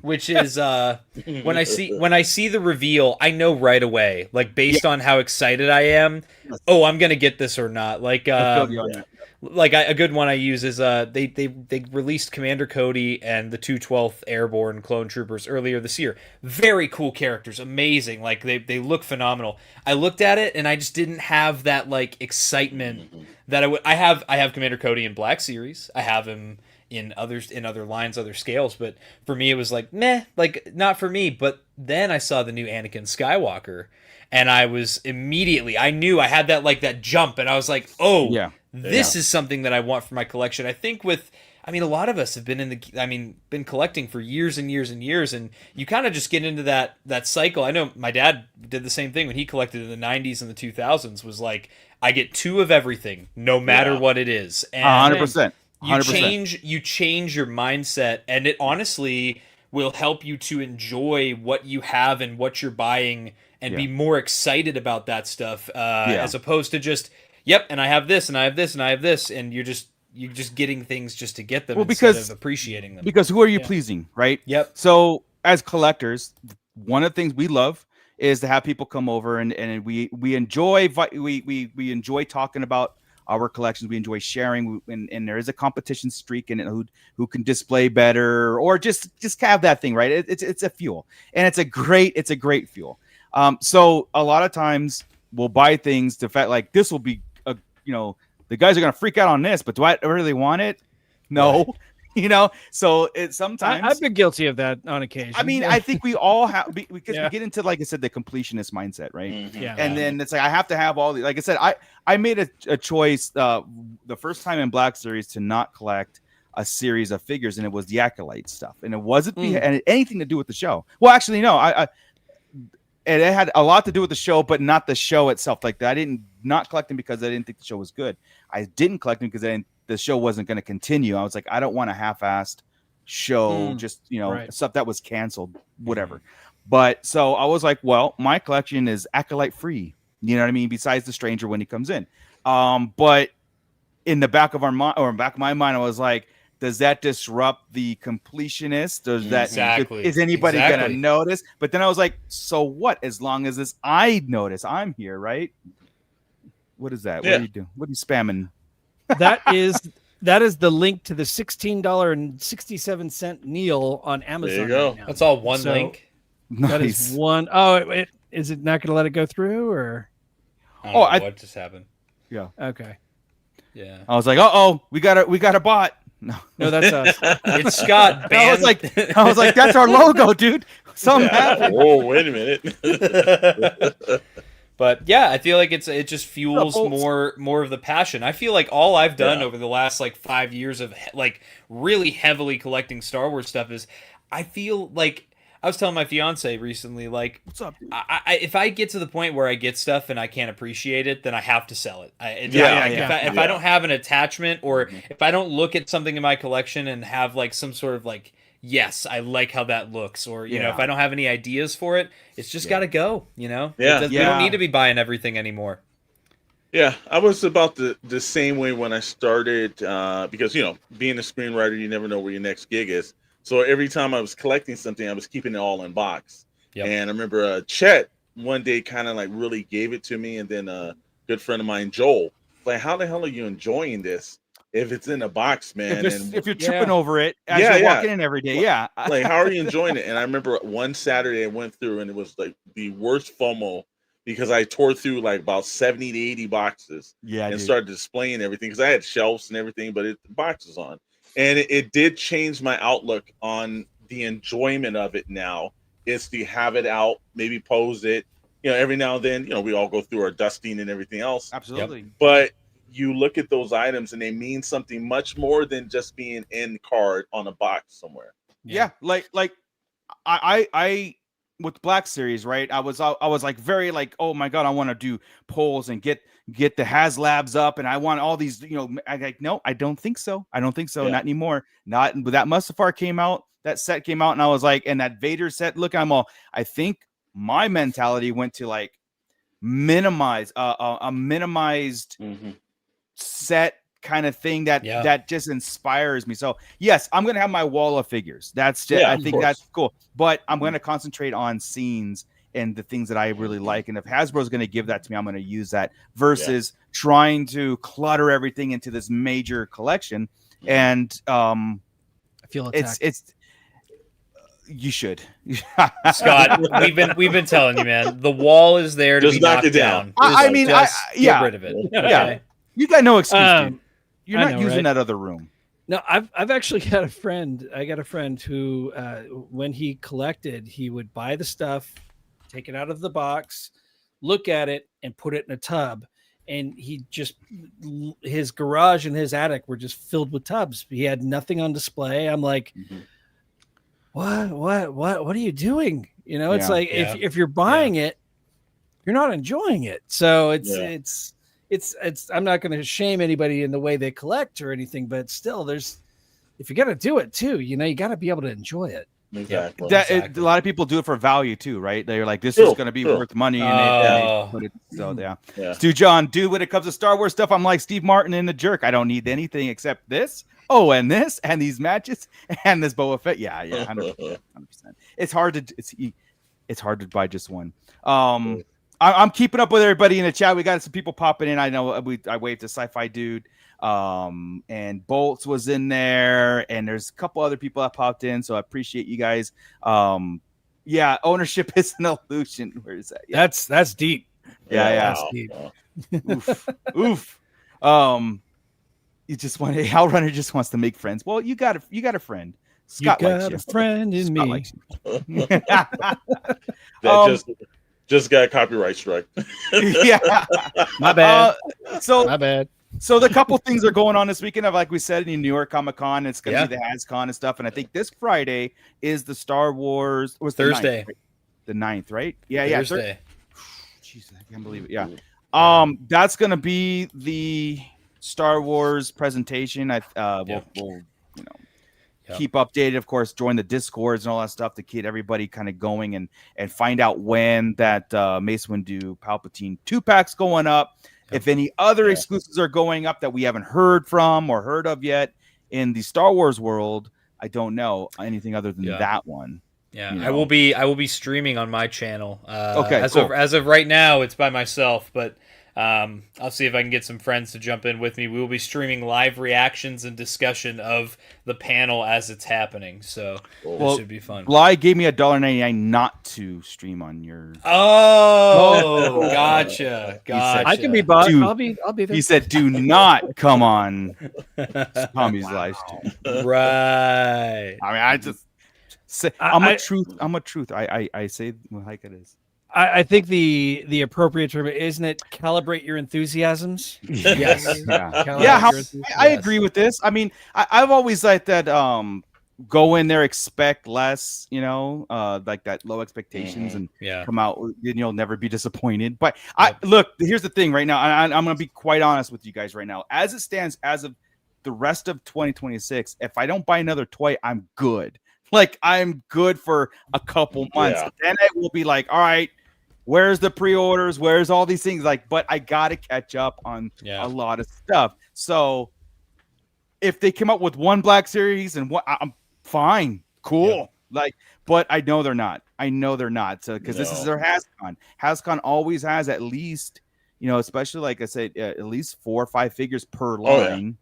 which is when I see the reveal, I know right away, like based on how excited I am. Oh, I'm gonna get this or not. Like a good one I use is they released Commander Cody and the 212th Airborne Clone Troopers earlier this year. Very cool characters, amazing. Like they look phenomenal. I looked at it and I just didn't have that like excitement that I have Commander Cody in Black Series. I have him in other lines, other scales, but for me it was like meh, like not for me. But then I saw the new Anakin Skywalker, and I was immediately, I knew I had that jump, and I was like, oh, Yeah. this is something that I want for my collection. I think a lot of us have been collecting for years and years and years, and you kind of just get into that cycle. I know my dad did the same thing when he collected in the 90s and the 2000s, was like, I get 2 of everything, no matter what it is. And 100%. you change your mindset, and it honestly will help you to enjoy what you have and what you're buying, and be more excited about that stuff, as opposed to just, yep, and I have this, and I have this, and I have this, and you're just getting things just to get them instead of appreciating them. Because who are you pleasing, right? Yep. So as collectors, one of the things we love is to have people come over, and we enjoy talking about our collections. We enjoy sharing, and there is a competition streak in it, who can display better, or just have that thing, right? It's a fuel, and it's a great fuel. So a lot of times we'll buy things to fact like this will be the guys are gonna freak out on this, but do I really want it? No. Right. So it's sometimes I've been guilty of that on occasion. I mean, I think we all have, because we get into, like I said, the completionist mindset, right? Mm-hmm. Yeah. And then it's like I have to have all the, like I said, I made a choice the first time in Black Series to not collect a series of figures, and it was the Acolyte stuff, and it wasn't anything to do with the show. Well, actually, no, and it had a lot to do with the show, but not the show itself. Like I didn't not collect them because I didn't think the show was good. I didn't collect them because the show wasn't going to continue. I was like, I don't want a half-assed show, just stuff that was canceled, whatever. But so I was like, well, my collection is Acolyte free. You know what I mean? Besides the Stranger when he comes in. But in the back of our mind, or in the back of my mind, I was like, does that disrupt the completionist? Does that is anybody gonna notice? But then I was like, so what? As long as I notice, I'm here, right? What is that? Yeah. What are you doing? What are you spamming? That is the link to the $16.67 Neil on Amazon. There you go. Right now. That's all one link. That is one. Oh, is it not going to let it go through, or? I don't know what just happened. Yeah. Okay. Yeah. I was like, we got a bot. No, that's us. It's Scott. I was like, that's our logo, dude. Something happened. Whoa, wait a minute. But yeah, I feel like it just fuels more of the passion. I feel like all I've done over the last 5 years of really heavily collecting Star Wars stuff is, I feel like, I was telling my fiance recently, what's up, dude? if I get to the point where I get stuff and I can't appreciate it, then I have to sell it. If I don't have an attachment, or if I don't look at something in my collection and have some sort of yes, I like how that looks, or if I don't have any ideas for it, it's just got to go. We don't need to be buying everything anymore. Yeah, I was about the same way when I started, because being a screenwriter, you never know where your next gig is. So every time I was collecting something, I was keeping it all in box. Yep. And I remember Chet one day kind of really gave it to me, and then a good friend of mine, Joel, how the hell are you enjoying this if it's in a box, man? If you're tripping over it as you're walking in every day, how are you enjoying it? And I remember one Saturday I went through, and it was the worst FOMO, because I tore through about 70 to 80 boxes and started displaying everything, because I had shelves and everything, but the box was on. And it did change my outlook on the enjoyment of it now. Is to have it out, maybe pose it, every now and then, we all go through our dusting and everything else. Absolutely. Yep. But you look at those items and they mean something much more than just being in card on a box somewhere. Yeah. I with Black Series, right? I was very oh my God, I want to do polls and get the HasLabs up, and I want all these, no, I don't think so. Not anymore. But that Mustafar came out, that set came out, and I was like, and that Vader set, look, I think my mentality went to minimize a minimized set kind of thing that just inspires me. So yes, I'm gonna have my wall of figures. That's just, I think that's cool. But I'm gonna concentrate on scenes and the things that I really like. And if Hasbro is gonna give that to me, I'm gonna use that versus trying to clutter everything into this major collection. And I feel attacked. It's you should. Scott, we've been telling you, man. The wall is there to just be knocked down. Get rid of it. Okay. You got no excuse, dude. You're not using right? that other room. No, I've actually got a friend. I got a friend who, when he collected, he would buy the stuff, take it out of the box, look at it, and put it in a tub. And his garage and his attic were just filled with tubs. He had nothing on display. I'm like, what are you doing? You know, it's like if you're buying it, you're not enjoying it. So it's I'm not going to shame anybody in the way they collect or anything, but still if you're going to do it too, you know, you got to be able to enjoy it. Exactly. A lot of people do it for value too, right? They're like, this is going to be worth money. Stu John, dude, when it comes to Star Wars stuff, I'm like Steve Martin in The Jerk. I don't need anything except this. Oh, and this, and these matches, and this Boba Fett. Yeah, 100%. It's hard to buy just one. I'm keeping up with everybody in the chat. We got some people popping in. I know I waved to Sci-Fi Dude. And Bolts was in there, and there's a couple other people that popped in, so I appreciate you guys. Ownership is an illusion. Where is that? Yeah. That's deep. That's deep. Oof. You just want Howrunner just wants to make friends. Well, you got a friend. Scott you got a friend in me. That just got a copyright strike. My bad. My bad. So the couple things are going on this weekend. Like we said, in New York Comic Con, it's going to be the Hascon and stuff. And I think this Friday is the Star Wars. It was Thursday, the 9th, right? Yeah, Thursday. Jesus, I can't believe it. Yeah. That's going to be the Star Wars presentation. We'll keep updated. Of course, join the Discords and all that stuff to get everybody kind of going and find out when that Mace Windu Palpatine 2-pack's going up. If any other exclusives are going up that we haven't heard from or heard of yet in the Star Wars world, I don't know anything other than that one. Yeah, you know? I will be streaming on my channel. As of right now, it's by myself, but I'll see if I can get some friends to jump in with me. We will be streaming live reactions and discussion of the panel as it's happening. So this should be fun. Bly gave me $1.99 not to stream on your. Oh, gotcha. I can be bought. I'll be there. He said, "Do not come on Tommy's live stream." Right. I mean, I just say I'm a truth. I say like it is. I think the appropriate term, isn't it, calibrate your enthusiasms? Yes. I agree with this. I mean, I've always liked that go in there, expect less, like that low expectations and come out and you'll never be disappointed. But look, here's the thing right now. I'm going to be quite honest with you guys right now. As it stands, as of the rest of 2026, if I don't buy another toy, I'm good. Like, I'm good for a couple months. Then it will be like, all right, where's the pre-orders? Where's all these things? Like, but I got to catch up on a lot of stuff. So if they come up with one Black Series and what, I'm fine, cool. Like, but I know they're not. So because this is their Hascon. Hascon always has at least, especially like I said, at least 4 or 5 figures per line.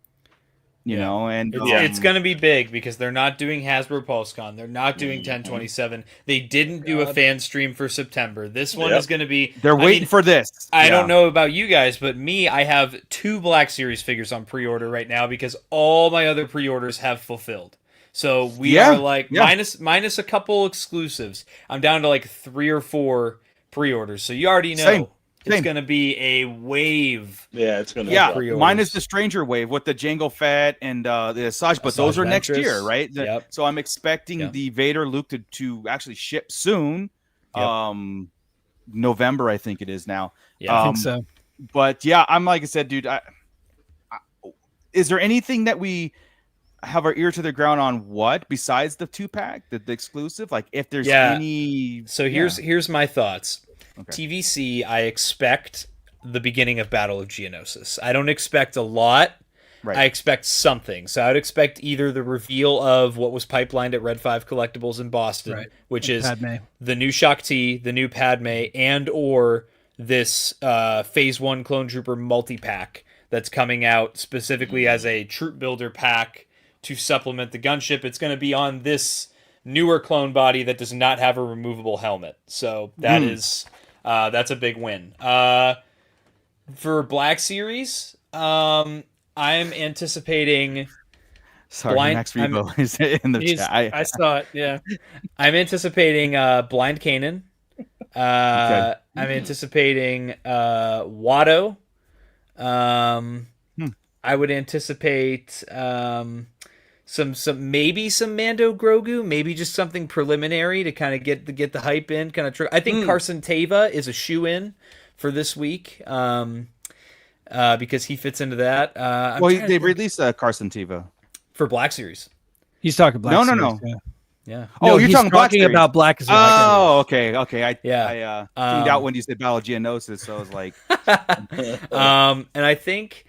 And it's going to be big because they're not doing Hasbro PulseCon. They're not doing 1027. They didn't do a fan stream for September. This one is going to be. They're waiting for this. I don't know about you guys, but I have 2 Black Series figures on pre-order right now because all my other pre-orders have fulfilled. So we are like minus a couple exclusives. I'm down to like 3 or 4 pre-orders. So you already know. Same. It's going to be a wave. Yeah, it's going to be mine is the Stranger Wave with the Jango Fett and the Asajj, but those are next year, right? So I'm expecting the Vader Luke to actually ship soon. November, I think it is now. I think so. But I'm like I said, dude, is there anything that we have our ear to the ground on besides the 2-pack, the exclusive? Like if there's any. So here's my thoughts. Okay. TVC, I expect the beginning of Battle of Geonosis. I don't expect a lot. Right. I expect something. So I would expect either the reveal of what was pipelined at Red 5 Collectibles in Boston, which is the new Shakti, the new Padme, and or this Phase 1 Clone Trooper multi-pack that's coming out specifically as a troop builder pack to supplement the gunship. It's going to be on this newer clone body that does not have a removable helmet. So that is... that's a big win. For Black Series, I'm anticipating Sorry, Blind- Max Rebo is in the chat. I saw it. Yeah. I'm anticipating Blind Kanan. I'm anticipating Watto. I would anticipate some maybe some Mando Grogu, maybe just something preliminary to kind of get the hype in. I think Carson Teva is a shoe-in for this week because he fits into that. They released Carson Teva for Black Series. He's talking Black Series. No. Yeah. Oh, you're he's talking Black talking Series. about Black as well. Oh, okay. I tuned out when you said Balageonosis, so I was like, and I think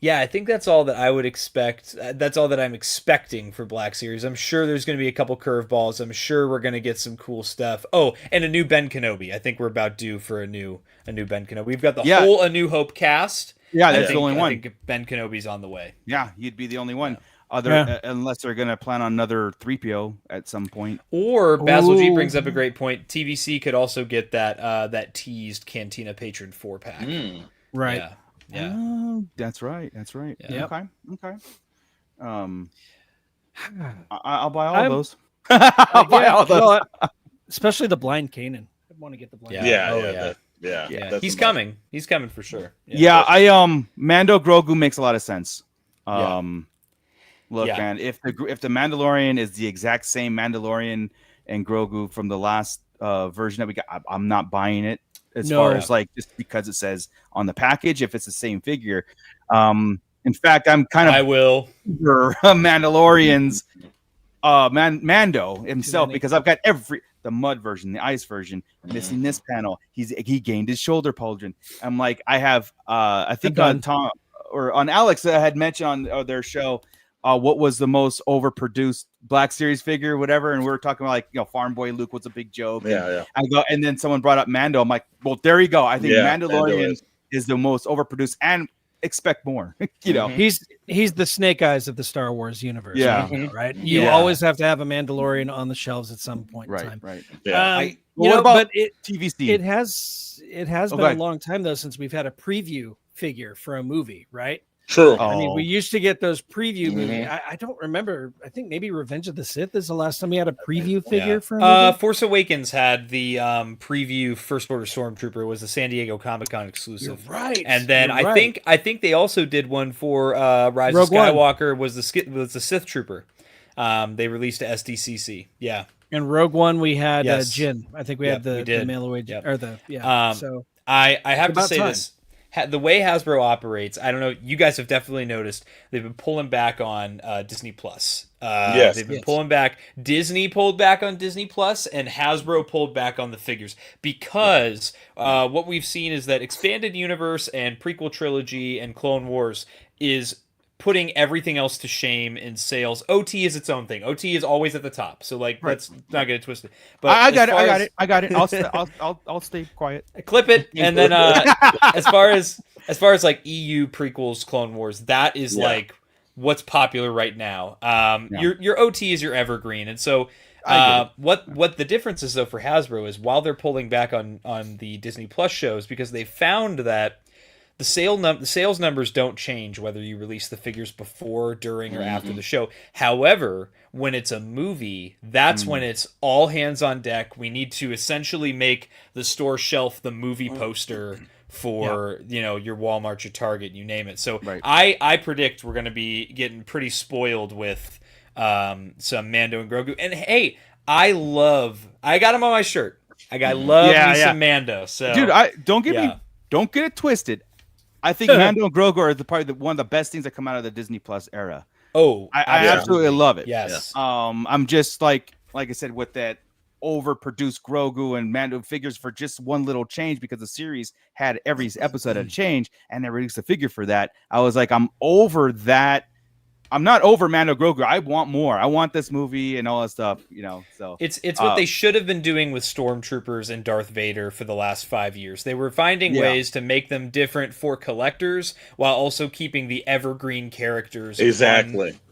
that's all that I would expect. That's all that I'm expecting for Black Series. I'm sure there's going to be a couple curveballs. I'm sure we're going to get some cool stuff. Oh, and a new Ben Kenobi. I think we're about due for a new Ben Kenobi. We've got the whole A New Hope cast. Yeah, that's the only one. I think Ben Kenobi's on the way. Yeah, you'd be the only one. Unless they're going to plan on another 3PO at some point. Or Basil G brings up a great point. TVC could also get that teased Cantina Patron 4-pack. Right. Yeah. Oh, that's right. Yeah. Okay. I'll buy all those. I'll buy all those. Especially the Blind Kanan. I want to get the Blind. Yeah. He's coming. He's coming for sure. Mando Grogu makes a lot of sense. Look, Yeah. man, if the Mandalorian is the exact same Mandalorian and Grogu from the last version that we got, I'm not buying it as far as like just because it says on the package. If it's the same figure, in fact, I'm kind of I will for Mandalorian's Mando himself because I've got the mud version, the ice version, missing this panel. He gained his shoulder pauldron. I'm like, I have I think on Tom or on Alex had mentioned on their show. What was the most overproduced Black Series figure, whatever, and we were talking about Farm Boy Luke was a big joke. And then someone brought up Mando. I'm like, well, there you go. I think Mandalorian is the most overproduced, and expect more. He's the Snake Eyes of the Star Wars universe. Yeah, right. You always have to have a Mandalorian on the shelves at some point in time. Right. Yeah. What about TVC? It has been a long time though since we've had a preview figure for a movie, right? True. I mean, we used to get those preview movies. I don't remember. I think maybe Revenge of the Sith is the last time we had a preview figure for a movie. Force Awakens had the preview First Order Stormtrooper. It was the San Diego Comic-Con exclusive. You're right. And then I think they also did one for Rise of Skywalker. Was the Sith Trooper. They released to SDCC. Yeah. And Rogue One we had Jin. I think we had the mail away or so I have to say time. this. The way Hasbro operates, I don't know. You guys have definitely noticed they've been pulling back on Disney Plus. They've been pulling back. Disney pulled back on Disney Plus, and Hasbro pulled back on the figures because what we've seen is that Expanded Universe and prequel trilogy and Clone Wars is putting everything else to shame in sales. OT is its own thing. OT is always at the top. So let's not get it twisted. But I got it. I'll stay quiet. Clip it, and then as far as like EU prequels, Clone Wars, that is like what's popular right now. Your OT is your evergreen, and so what the difference is though for Hasbro is while they're pulling back on the Disney Plus shows because they found that the sales numbers don't change whether you release the figures before, during, or after the show. However, when it's a movie, that's when it's all hands on deck. We need to essentially make the store shelf the movie poster for your Walmart, your Target, you name it. So I predict we're going to be getting pretty spoiled with some Mando and Grogu. And hey, I got him on my shirt. I love me some Mando. So dude, don't get it twisted. I think Mando and Grogu are probably one of the best things that come out of the Disney Plus era. Oh, I absolutely love it. Yes. I'm just like I said with that overproduced Grogu and Mando figures for just one little change because the series had every episode had a change and they released a figure for that. I was like, I'm over that. I'm not over Mando Grogu. I want more. I want this movie and all that stuff, So it's what they should have been doing with Stormtroopers and Darth Vader for the last 5 years. They were finding ways to make them different for collectors while also keeping the evergreen characters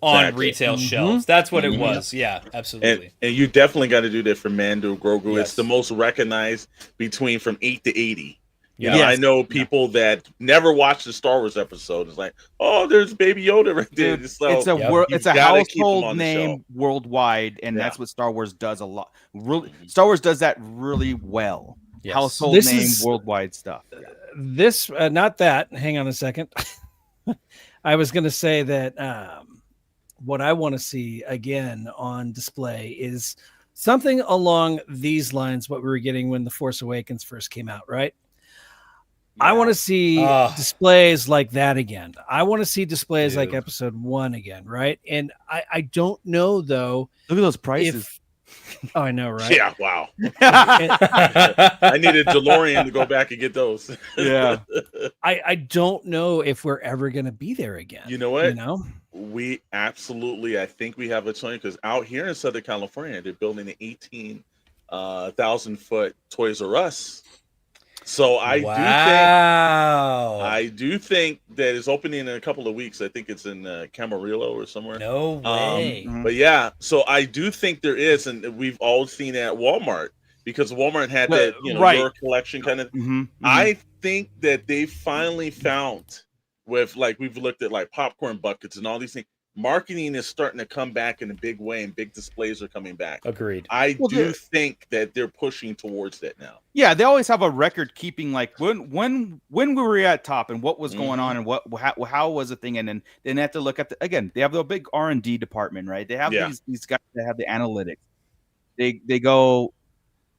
on retail shelves. That's what it was. Yeah, absolutely. And you definitely got to do that for Mando Grogu. Yes. It's the most recognized between from 8 to 80. You know, I know people that never watched the Star Wars episode. It's like, oh, there's Baby Yoda right there. Dude, So it's a household name worldwide, and that's what Star Wars does a lot. Really, Star Wars does that really well. Yes. Household name worldwide stuff. This, not that. Hang on a second. I was going to say that what I want to see again on display is something along these lines. What we were getting when The Force Awakens first came out, right? I want to see displays like that again. I want to see displays like Episode 1 again, right? And I don't know, though. Look at those prices. Oh, I know, right? Yeah, wow. I need a DeLorean to go back and get those. Yeah. I don't know if we're ever going to be there again. You know what? You know? We absolutely, I think we have a choice, because out here in Southern California, they're building an 18,000-foot Toys R Us. So I do think that it's opening in a couple of weeks. I think it's in Camarillo or somewhere. No way. But yeah, so I do think there is, and we've all seen it at Walmart, because Walmart had that, your collection kind of. I think that they finally found, with like we've looked at like popcorn buckets and all these things. Marketing is starting to come back in a big way, and big displays are coming back. Agreed. I do think that they're pushing towards that now. Yeah, they always have a record keeping, like when we were at top and what was going on and how was the thing, and then they have to look at again. They have the big R&D department, right? They have these guys that have the analytics. They go.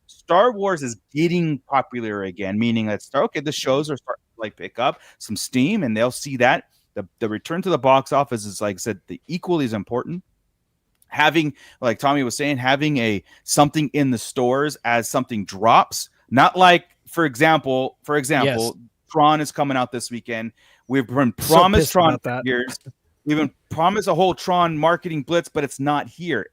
Star Wars is getting popular again, meaning that the shows are starting to like pick up some steam, and they'll see that. The return to the box office is, like I said, the equally as important. Having, like Tommy was saying, having something in the stores as something drops, not like, for example, Tron is coming out this weekend. We've been promised Tron figures. We've been promised a whole Tron marketing blitz, but it's not here.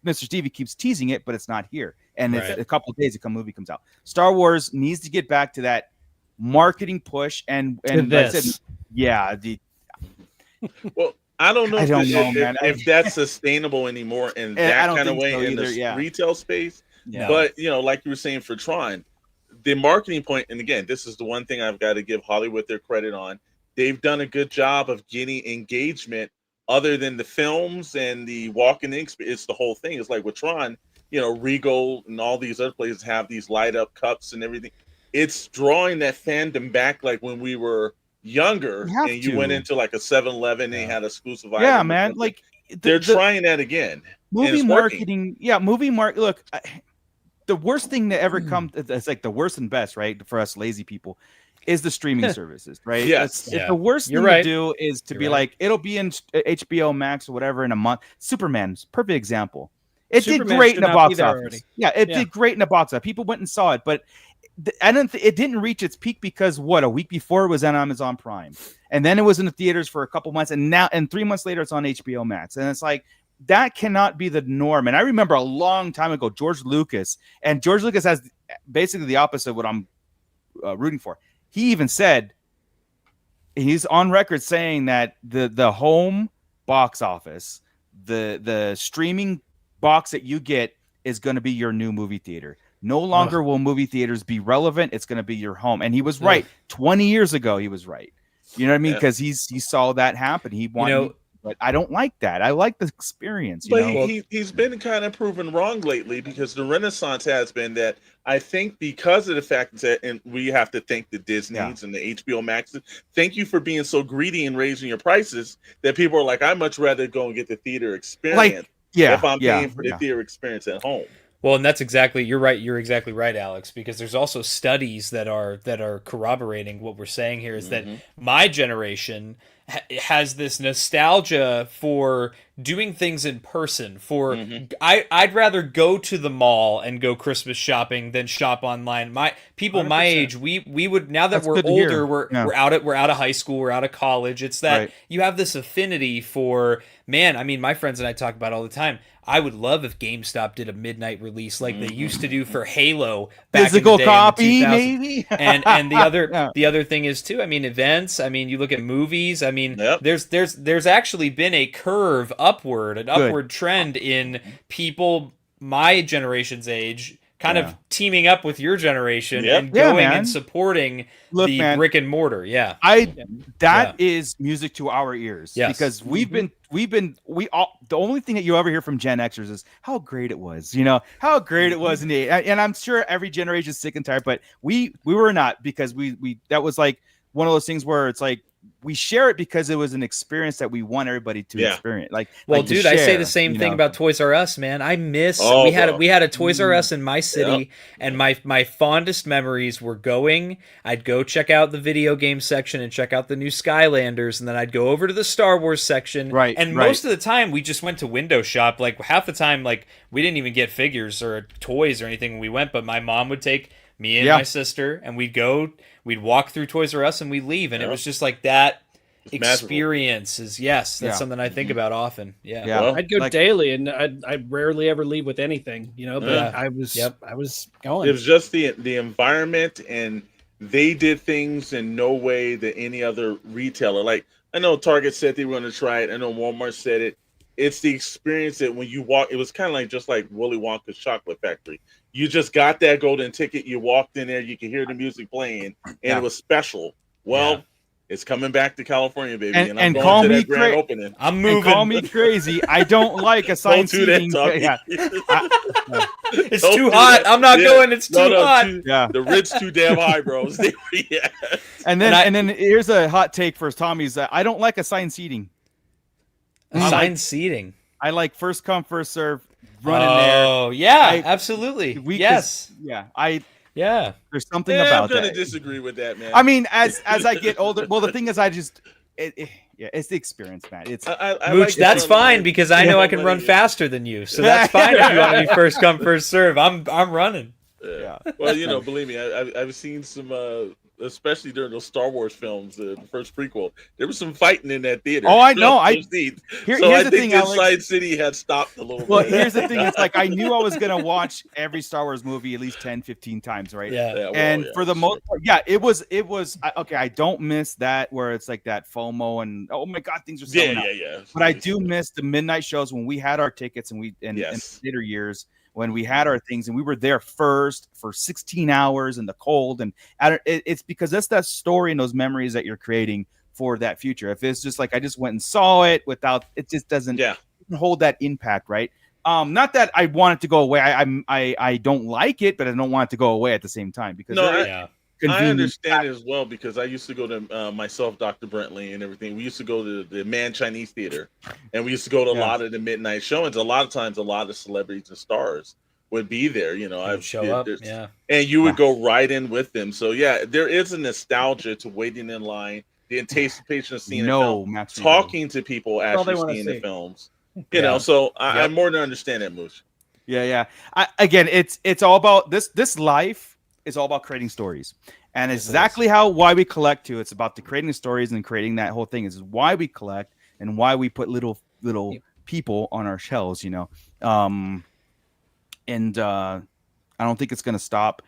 Mr. Stevie keeps teasing it, but it's not here. And it's a couple of days the movie comes out. Star Wars needs to get back to that marketing push, and like I said, well, I don't know if that's sustainable anymore in that kind of way in the retail space. Yeah. But, like you were saying for Tron, the marketing point, and again, this is the one thing I've got to give Hollywood their credit on. They've done a good job of getting engagement other than the films and the walk-in experience. It's the whole thing. It's like with Tron, Regal and all these other places have these light-up cups and everything. It's drawing that fandom back like when we were younger and you went into like a 7-Eleven and they had exclusive items. Yeah, man. Like they're trying that again. Movie marketing. Yeah, look, the worst thing that ever comes, it's like the worst and best, right? For us lazy people, is the streaming services, right? Yes. It's the worst thing to do is to be like, it'll be in HBO Max or whatever in a month. Superman's perfect example. It did great in the box office. Yeah, it did great in the box office. People went and saw it, but it didn't reach its peak because a week before it was on Amazon Prime, and then it was in the theaters for a couple months, and 3 months later it's on HBO Max, and it's like that cannot be the norm. And I remember a long time ago, George Lucas has basically the opposite of what I'm rooting for. He even said, he's on record saying that the home box office, the streaming box that you get is going to be your new movie theater. No longer will movie theaters be relevant. It's going to be your home. And he was right. 20 years ago, he was right. You know what I mean? Because he saw that happen. He wanted, but I don't like that. I like the experience. But he's been kind of proven wrong lately, because the renaissance has been that, I think, because of the fact that, and we have to thank the Disneys and the HBO Maxes, thank you for being so greedy and raising your prices that people are like, I'd much rather go and get the theater experience if I'm paying for the theater experience at home. Well, and that's exactly, you're right. You're exactly right, Alex, because there's also studies that are corroborating what we're saying here is that my generation has this nostalgia for doing things in person. I'd rather go to the mall and go Christmas shopping than shop online. My 100%. My age, we would, now that we're older, we're out of high school, we're out of college. It's that you have this affinity for, man, I mean, my friends and I talk about all the time. I would love if GameStop did a midnight release like they used to do for Halo back physical in the day, copy, maybe. and the other thing is too. I mean, events. I mean, you look at movies. I mean, there's actually been a curve upward, upward trend in people my generation's age kind of teaming up with your generation and Yeah, going man. and supporting Look, the man, brick and mortar. Yeah. That is music to our ears. Yes. Because we all, the only thing that you ever hear from Gen Xers is how great it was, you know, how great it was in the, and I'm sure every generation is sick and tired, but we were not, because we that was like one of those things where it's like, we share it because it was an experience that we want everybody to experience. Well, dude, I say the same thing about Toys R Us, man. I miss we had a Toys R Us in my city, and my fondest memories were going. I'd go check out the video game section and check out the new Skylanders, and then I'd go over to the Star Wars section. Right. And most of the time, we just went to window shop. Like half the time, like we didn't even get figures or toys or anything when we went, but my mom would take me and my sister, and we'd walk through Toys R Us and we'd leave, and it was just like that experience is that's something I think about often. Well, I'd go daily, and I'd rarely ever leave with anything, you know, but I was going. It was just the environment, and they did things in no way that any other retailer, like I know Target said they were going to try it, I know Walmart said it. It's the experience that when you walk, it was kind of like just like Willy Wonka's Chocolate Factory. You just got that golden ticket. You walked in there, you could hear the music playing, and it was special. Well, it's coming back to California, baby, and I'm going to that grand opening. I'm moving. And call me crazy. I don't like assigned seating. It's too hot. I'm not going. It's too hot. The Ritz too damn high, bro. And then here's a hot take for Tommy's. I don't like assigned seating. Assigned seating. I like first come, first serve. Running there. Oh yeah, absolutely. There's something about that. I'm gonna disagree with that, man. I mean, as I get older, well, the thing is, it's the experience, man. It's Mooch, that's fine because I know I can run faster than you, so that's fine if you want to be first come, first serve. I'm running. Yeah. Well, you know, believe me, I've seen some. Especially during those Star Wars films, the first prequel, there was some fighting in that theater. Oh, I know. Here's the thing. Inside City had stopped a little bit. Well, here's the thing. It's like I knew I was going to watch every Star Wars movie at least 10, 15 times, right? For the most part, it was okay. I don't miss that where it's like that FOMO and oh my God, things are selling out. But I do miss the midnight shows when we had our tickets and in later years, when we had our things and we were there first for 16 hours in the cold. And it's because that's that story and those memories that you're creating for that future. If it's just like, I just went and saw it without, it just doesn't hold that impact. Right. Not that I want it to go away. I don't like it, but I don't want it to go away at the same time because I understand as well because I used to go to myself, Dr. Brentley, and everything. We used to go to the Man Chinese Theater, and we used to go to a lot of the midnight showings. A lot of times, a lot of celebrities and stars would be there. You know, I'd show up, and you would go right in with them. So there is a nostalgia to waiting in line, the anticipation of seeing talking to people actually seeing the films. You know, so I more than understand that, Mooch. Yeah. Again, it's all about this life. It's all about creating stories, and exactly why we collect too. It's about the creating stories and creating that whole thing. Is why we collect and why we put little people on our shelves. You know, and I don't think it's going to stop.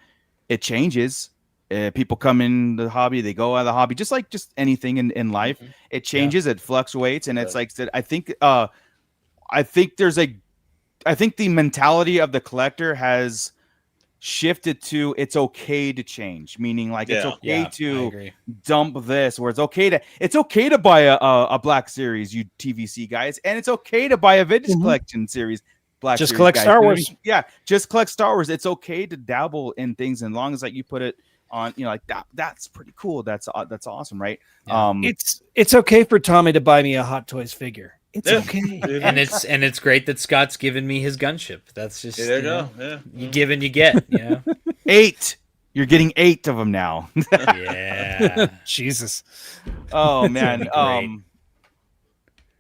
It changes. People come in the hobby, they go out of the hobby, just like anything in life. It changes, it fluctuates, and it's like I think the mentality of the collector has shifted to it's okay to change, meaning like it's okay to dump this, or it's okay to buy a Black Series, you TVC guys, and it's okay to buy a vintage collection series. Black just Series collect guys. Star Wars. Yeah, just collect Star Wars. It's okay to dabble in things, as long as like you put it on, you know, like that's pretty cool. That's awesome, right? Yeah. It's okay for Tommy to buy me a Hot Toys figure. It's okay. and it's great that Scott's given me his gunship. That's just there you go. Yeah. You give and you get. Yeah. 8. You're getting 8 of them now. Yeah. Jesus. Oh man.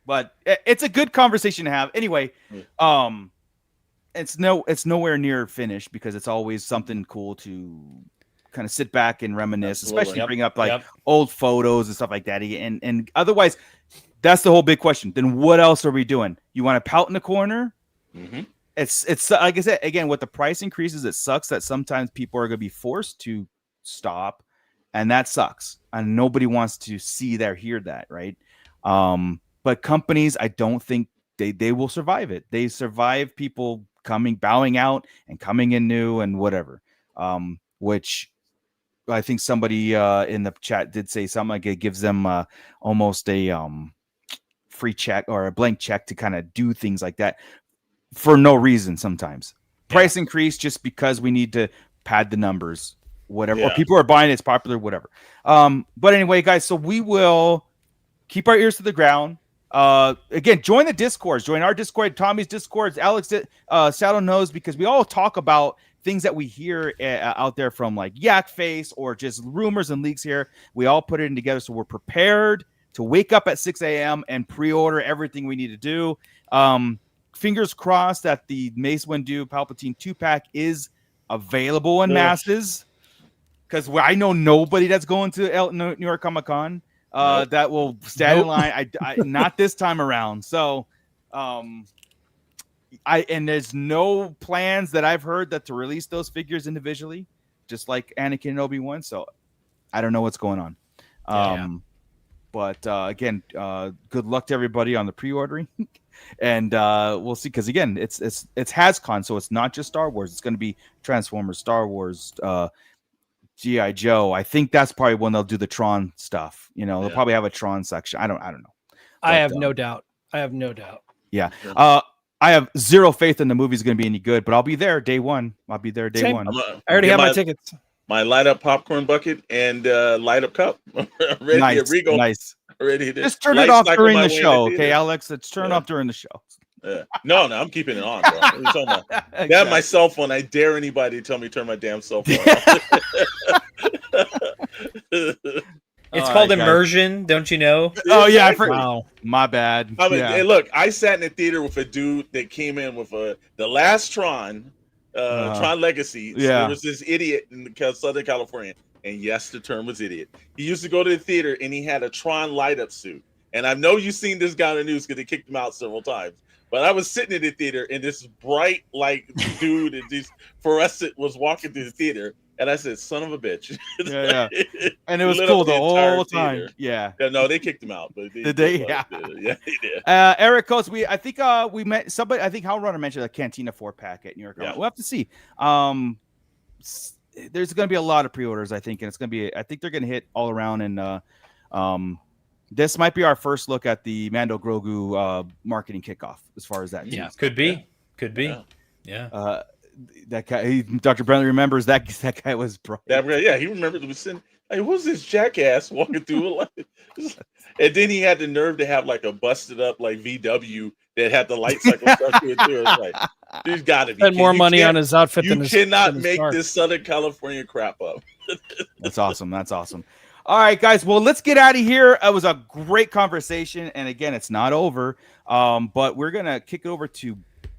But it's a good conversation to have. Anyway, it's nowhere near finished because it's always something cool to kind of sit back and reminisce, especially bring up like old photos and stuff like that. And otherwise, that's the whole big question. Then what else are we doing? You want to pout in the corner? Mm-hmm. It's like I said, again, with the price increases, it sucks that sometimes people are going to be forced to stop, and that sucks. And nobody wants to see that or hear that, right? But companies, I don't think they will survive it. They survive people bowing out and coming in new and whatever. Which I think somebody in the chat did say something like it gives them almost a free check or a blank check to kind of do things like that for no reason. Sometimes price increase just because we need to pad the numbers, whatever, or people are buying it's popular, whatever. But anyway, guys, so we will keep our ears to the ground. Again, join the Discords, join our Discord, Tommy's Discords, Alex, Saddle knows, because we all talk about things that we hear out there from like Yak Face or just rumors and leaks here. We all put it in together so we're prepared to wake up at 6 a.m. and pre-order everything we need to do. Fingers crossed that the Mace Windu Palpatine 2-pack is available in masses, because I know nobody that's going to New York Comic Con that will stand in line. I not this time around. So and there's no plans that I've heard that to release those figures individually, just like Anakin and Obi-Wan. So I don't know what's going on. But again, good luck to everybody on the pre-ordering, and we'll see. Because again, it's Hascon, so it's not just Star Wars. It's going to be Transformers, Star Wars, G.I. Joe. I think that's probably when they'll do the Tron stuff. They'll probably have a Tron section. I don't know. But, I have no doubt. Yeah. I have zero faith in the movie's going to be any good, but I'll be there day one. Same. I already have my tickets. My light up popcorn bucket and light up cup. Ready nice. to Regal. Nice. Ready to just turn it off during the show, okay, Alex? It's turn off during the show. No, I'm keeping it on, bro. Exactly. That my cell phone. I dare anybody to tell me to turn my damn cell phone off. It's called immersion, don't you know? Oh yeah, wow. My bad. I mean, hey, look, I sat in the theater with a dude that came in with the last Tron Legacy. So there was this idiot in Southern California, and yes, the term was idiot. He used to go to the theater and he had a Tron light up suit. And I know you've seen this guy on the news because they kicked him out several times. But I was sitting in the theater and this bright like dude and this fluorescent was walking through the theater. And I said, son of a bitch. Yeah. And it was cool the whole time. Theater. Yeah. No, they kicked him out. But did they? Yeah. Yeah, they did. Eric Coates, I think we met somebody. I think Hal Runner mentioned a Cantina 4-pack at New York. We'll have to see. There's going to be a lot of pre-orders, I think, and it's going to be. I think they're going to hit all around. And this might be our first look at the Mando Grogu marketing kickoff, as far as that. Yeah, could be. Yeah. That guy, Dr. Brentley remembers that guy was bright. Yeah, he remembered it was sitting. Like, who's this jackass walking through it? And then he had the nerve to have like a busted up like VW that had the light cycle stuck to it too. It's like, there's got to be. Spend more money on his outfit than his. You cannot make this Southern California crap up. That's awesome. All right, guys. Well, let's get out of here. It was a great conversation, and again, it's not over. But we're gonna kick it over to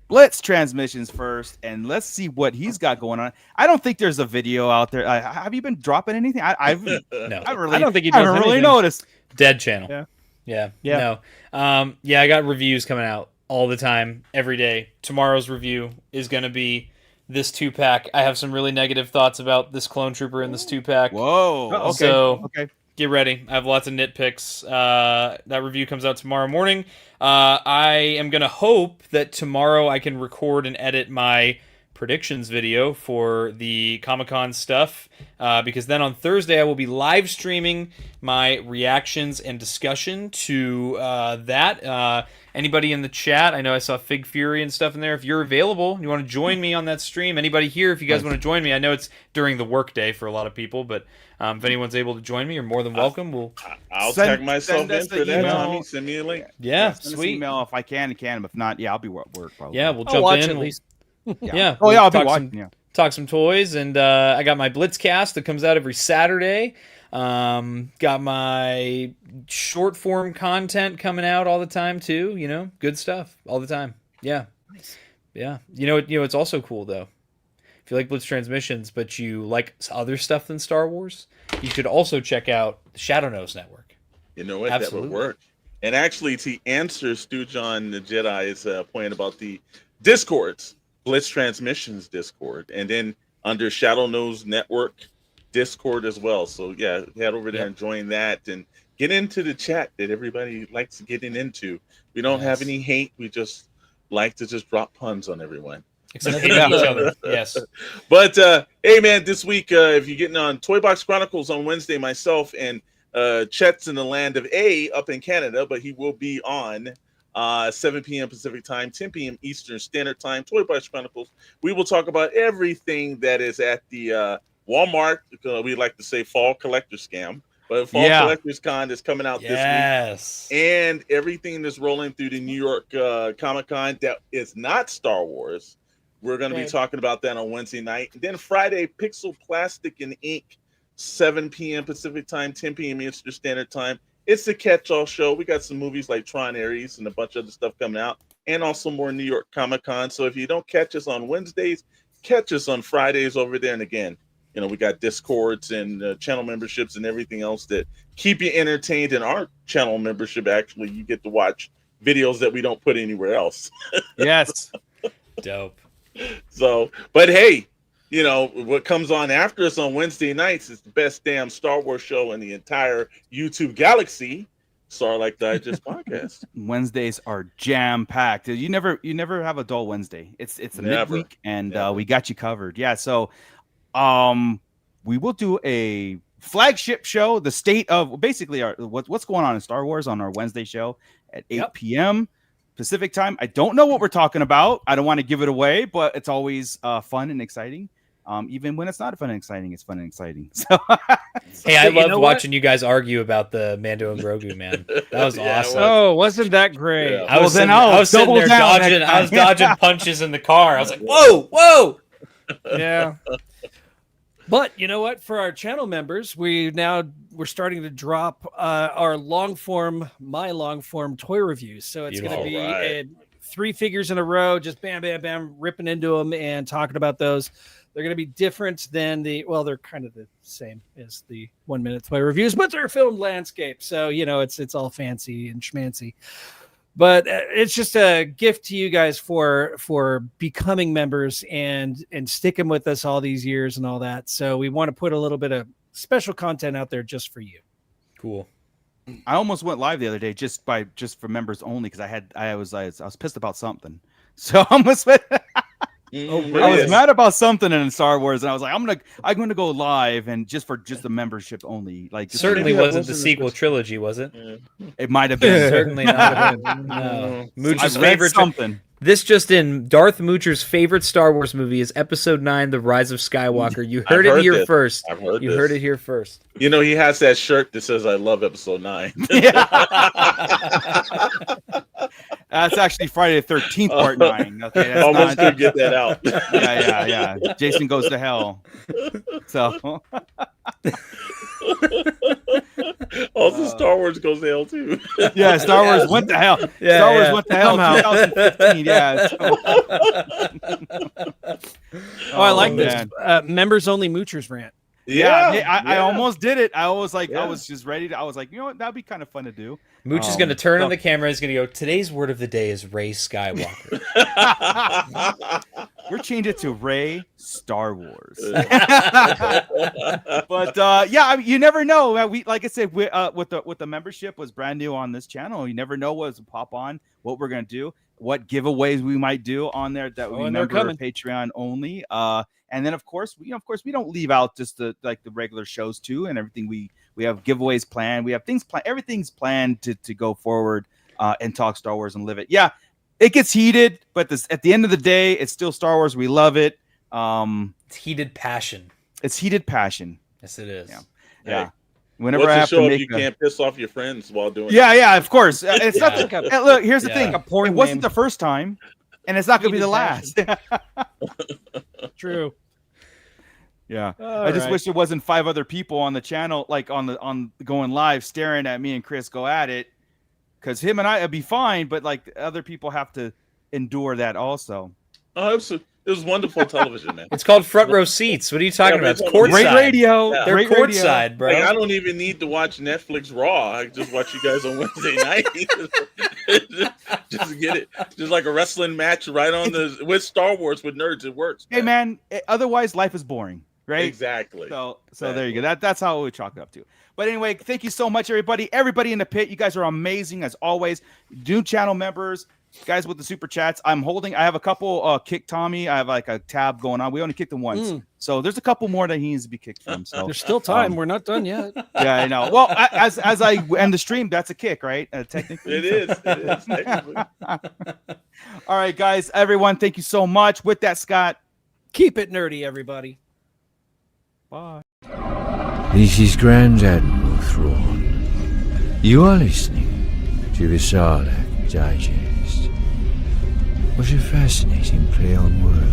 Blitz Transmissions first, and let's see what he's got going on. I don't think there's a video out there. Have you been dropping anything? No, I don't think he does. I haven't really noticed. Dead channel. Yeah. No. I got reviews coming out all the time, every day. Tomorrow's review is going to be this 2-pack. I have some really negative thoughts about this Clone Trooper in this 2-pack. Whoa. Okay. So get ready. I have lots of nitpicks. That review comes out tomorrow morning. I am going to hope that tomorrow I can record and edit my predictions video for the Comic-Con stuff, because then on Thursday I will be live streaming my reactions and discussion to that. Anybody in the chat, I know I saw Fig Fury and stuff in there. If you're available, you want to join me on that stream, anybody here, if you guys want to join me, I know it's during the workday for a lot of people, but if anyone's able to join me, you're more than welcome. I'll tag myself in for that, Tommy. Send me a link. Yeah, send sweet. Us email if I can. If not, I'll be at work probably. Yeah, we'll jump in. At least. Yeah. I'll be watching. Talk some toys, and I got my Blitzcast that comes out every Saturday. Got my short form content coming out all the time too. Good stuff all the time. Yeah. Nice. Yeah. It's also cool though. If you like Blitz Transmissions, but you like other stuff than Star Wars, you should also check out the Shadow Nose Network. You know what? Absolutely. That would work. And actually, to answer Stu John the Jedi's point about the Discords, Blitz Transmissions Discord, and then under Shadow Nose Network Discord as well. So yeah, head over there and join that and get into the chat that everybody likes getting into. We don't have any hate. We just like to just drop puns on everyone. Except hating each other. Yes. But hey, man, this week, if you're getting on Toy Box Chronicles on Wednesday, myself and Chet's in the land of A up in Canada, but he will be on 7 p.m. Pacific time, 10 p.m. Eastern Standard Time. Toy Box Chronicles. We will talk about everything that is at the Walmart. We like to say fall collector scam. But Fall Collectors Con is coming out this week. And everything that's rolling through the New York Comic Con that is not Star Wars. We're going to be talking about that on Wednesday night. And then Friday, Pixel Plastic and Ink, 7 p.m. Pacific time, 10 p.m. Eastern Standard Time. It's the catch-all show. We got some movies like Tron Ares and a bunch of other stuff coming out. And also more New York Comic Con. So if you don't catch us on Wednesdays, catch us on Fridays over there. And again, you know, we got Discords and channel memberships and everything else that keep you entertained. In our channel membership, actually, you get to watch videos that we don't put anywhere else. Yes. Dope. So, but hey, you know, what comes on after us on Wednesday nights is the best damn Star Wars show in the entire YouTube galaxy. Starlight Digest podcast. Wednesdays are jam packed. You never have a dull Wednesday. It's a midweek, and we got you covered. Yeah. So, we will do a flagship show, the state of basically what's going on in Star Wars on our Wednesday show at 8 p.m. Pacific time. I don't know what we're talking about. I don't want to give it away, but it's always fun and exciting. Even when it's not fun and exciting, it's fun and exciting. So, hey, I loved watching you guys argue about the Mando and Grogu, man. That was awesome. Oh, wasn't that great? Yeah. I was sitting there dodging. I was dodging punches in the car. I was like, whoa. Yeah. But you know what? For our channel members, we're starting to drop our my long form toy reviews. So it's going to be 3 figures in a row, just bam, bam, bam, ripping into them and talking about those. They're going to be different than they're kind of the same as the 1 minute toy reviews, but they're filmed landscape. So, you know, it's all fancy and schmancy. But it's just a gift to you guys for becoming members and sticking with us all these years and all that. So we want to put a little bit of special content out there just for you. Cool. I almost went live the other day just for members only because I was pissed about something. So I almost went. I was mad about something in Star Wars, and I was like, I'm gonna go live and just the membership only. Like certainly wasn't the sequel trilogy, was it? It might have been. Certainly not. No. Mooch's favorite something. This just in: Darth Moocher's favorite Star Wars movie is Episode 9: The Rise of Skywalker. You heard it here first. You heard it here first. You know, he has that shirt that says "I love Episode 9." That's actually Friday the 13th, part 9. Okay, that's almost did get that out. Yeah. Jason goes to hell. So. Also, Star Wars goes to hell too. Yeah, Star Wars went to hell. Yeah, Star Wars went to hell. 2015. Yeah. I like this members only moochers rant. I almost did it. I was like, I was just ready to. I was like, you know what? That'd be kind of fun to do. Mooch is going to turn on the camera. He's going to go. Today's word of the day is Rey Skywalker. We're changing it to Rey Star Wars. But I mean, you never know. We like I said, with the membership was brand new on this channel. You never know what's pop on, what we're gonna do, what giveaways we might do on there that we member Patreon only. And then of course we don't leave out just the regular shows too, and everything. We have giveaways planned. We have things planned. Everything's planned to go forward and talk Star Wars and live it. Yeah. It gets heated, but at the end of the day, it's still Star Wars. We love it. It's heated passion. It's heated passion. Yes, it is. Yeah. Hey, whenever what's I the have show to make if you can't piss off your friends while doing it? Yeah, of course. It's not. Look, here's the thing. A porn it wasn't the first time, and it's not going to be the last. True. Yeah. I just wish there wasn't 5 other people on the channel, like on going live, staring at me and Chris go at it. Because him and I would be fine, but like other people have to endure that also. Oh, it was wonderful television, man. It's called front row seats. What are you talking about? It's courtside. Great radio. Yeah. They're courtside, bro. Like, I don't even need to watch Netflix Raw. I just watch you guys on Wednesday night. just get it. Just like a wrestling match right on with Star Wars with nerds. It works. Hey, man. Otherwise, life is boring, right? Exactly. So there you go. That's how we chalk it up to. But anyway, thank you so much, everybody. Everybody in the pit, you guys are amazing as always. New channel members, guys with the super chats. I have a couple kick Tommy. I have like a tab going on. We only kicked him once. So there's a couple more that he needs to be kicked from. So there's still time. We're not done yet. Yeah, I know. Well, as I end the stream, that's a kick, right? Technically. It is. Technically. All right, guys, everyone, thank you so much. With that, Scott, keep it nerdy, everybody. Bye. This is Grand Admiral Thrawn. You are listening to the Sarlacc Digest. What a fascinating play on words.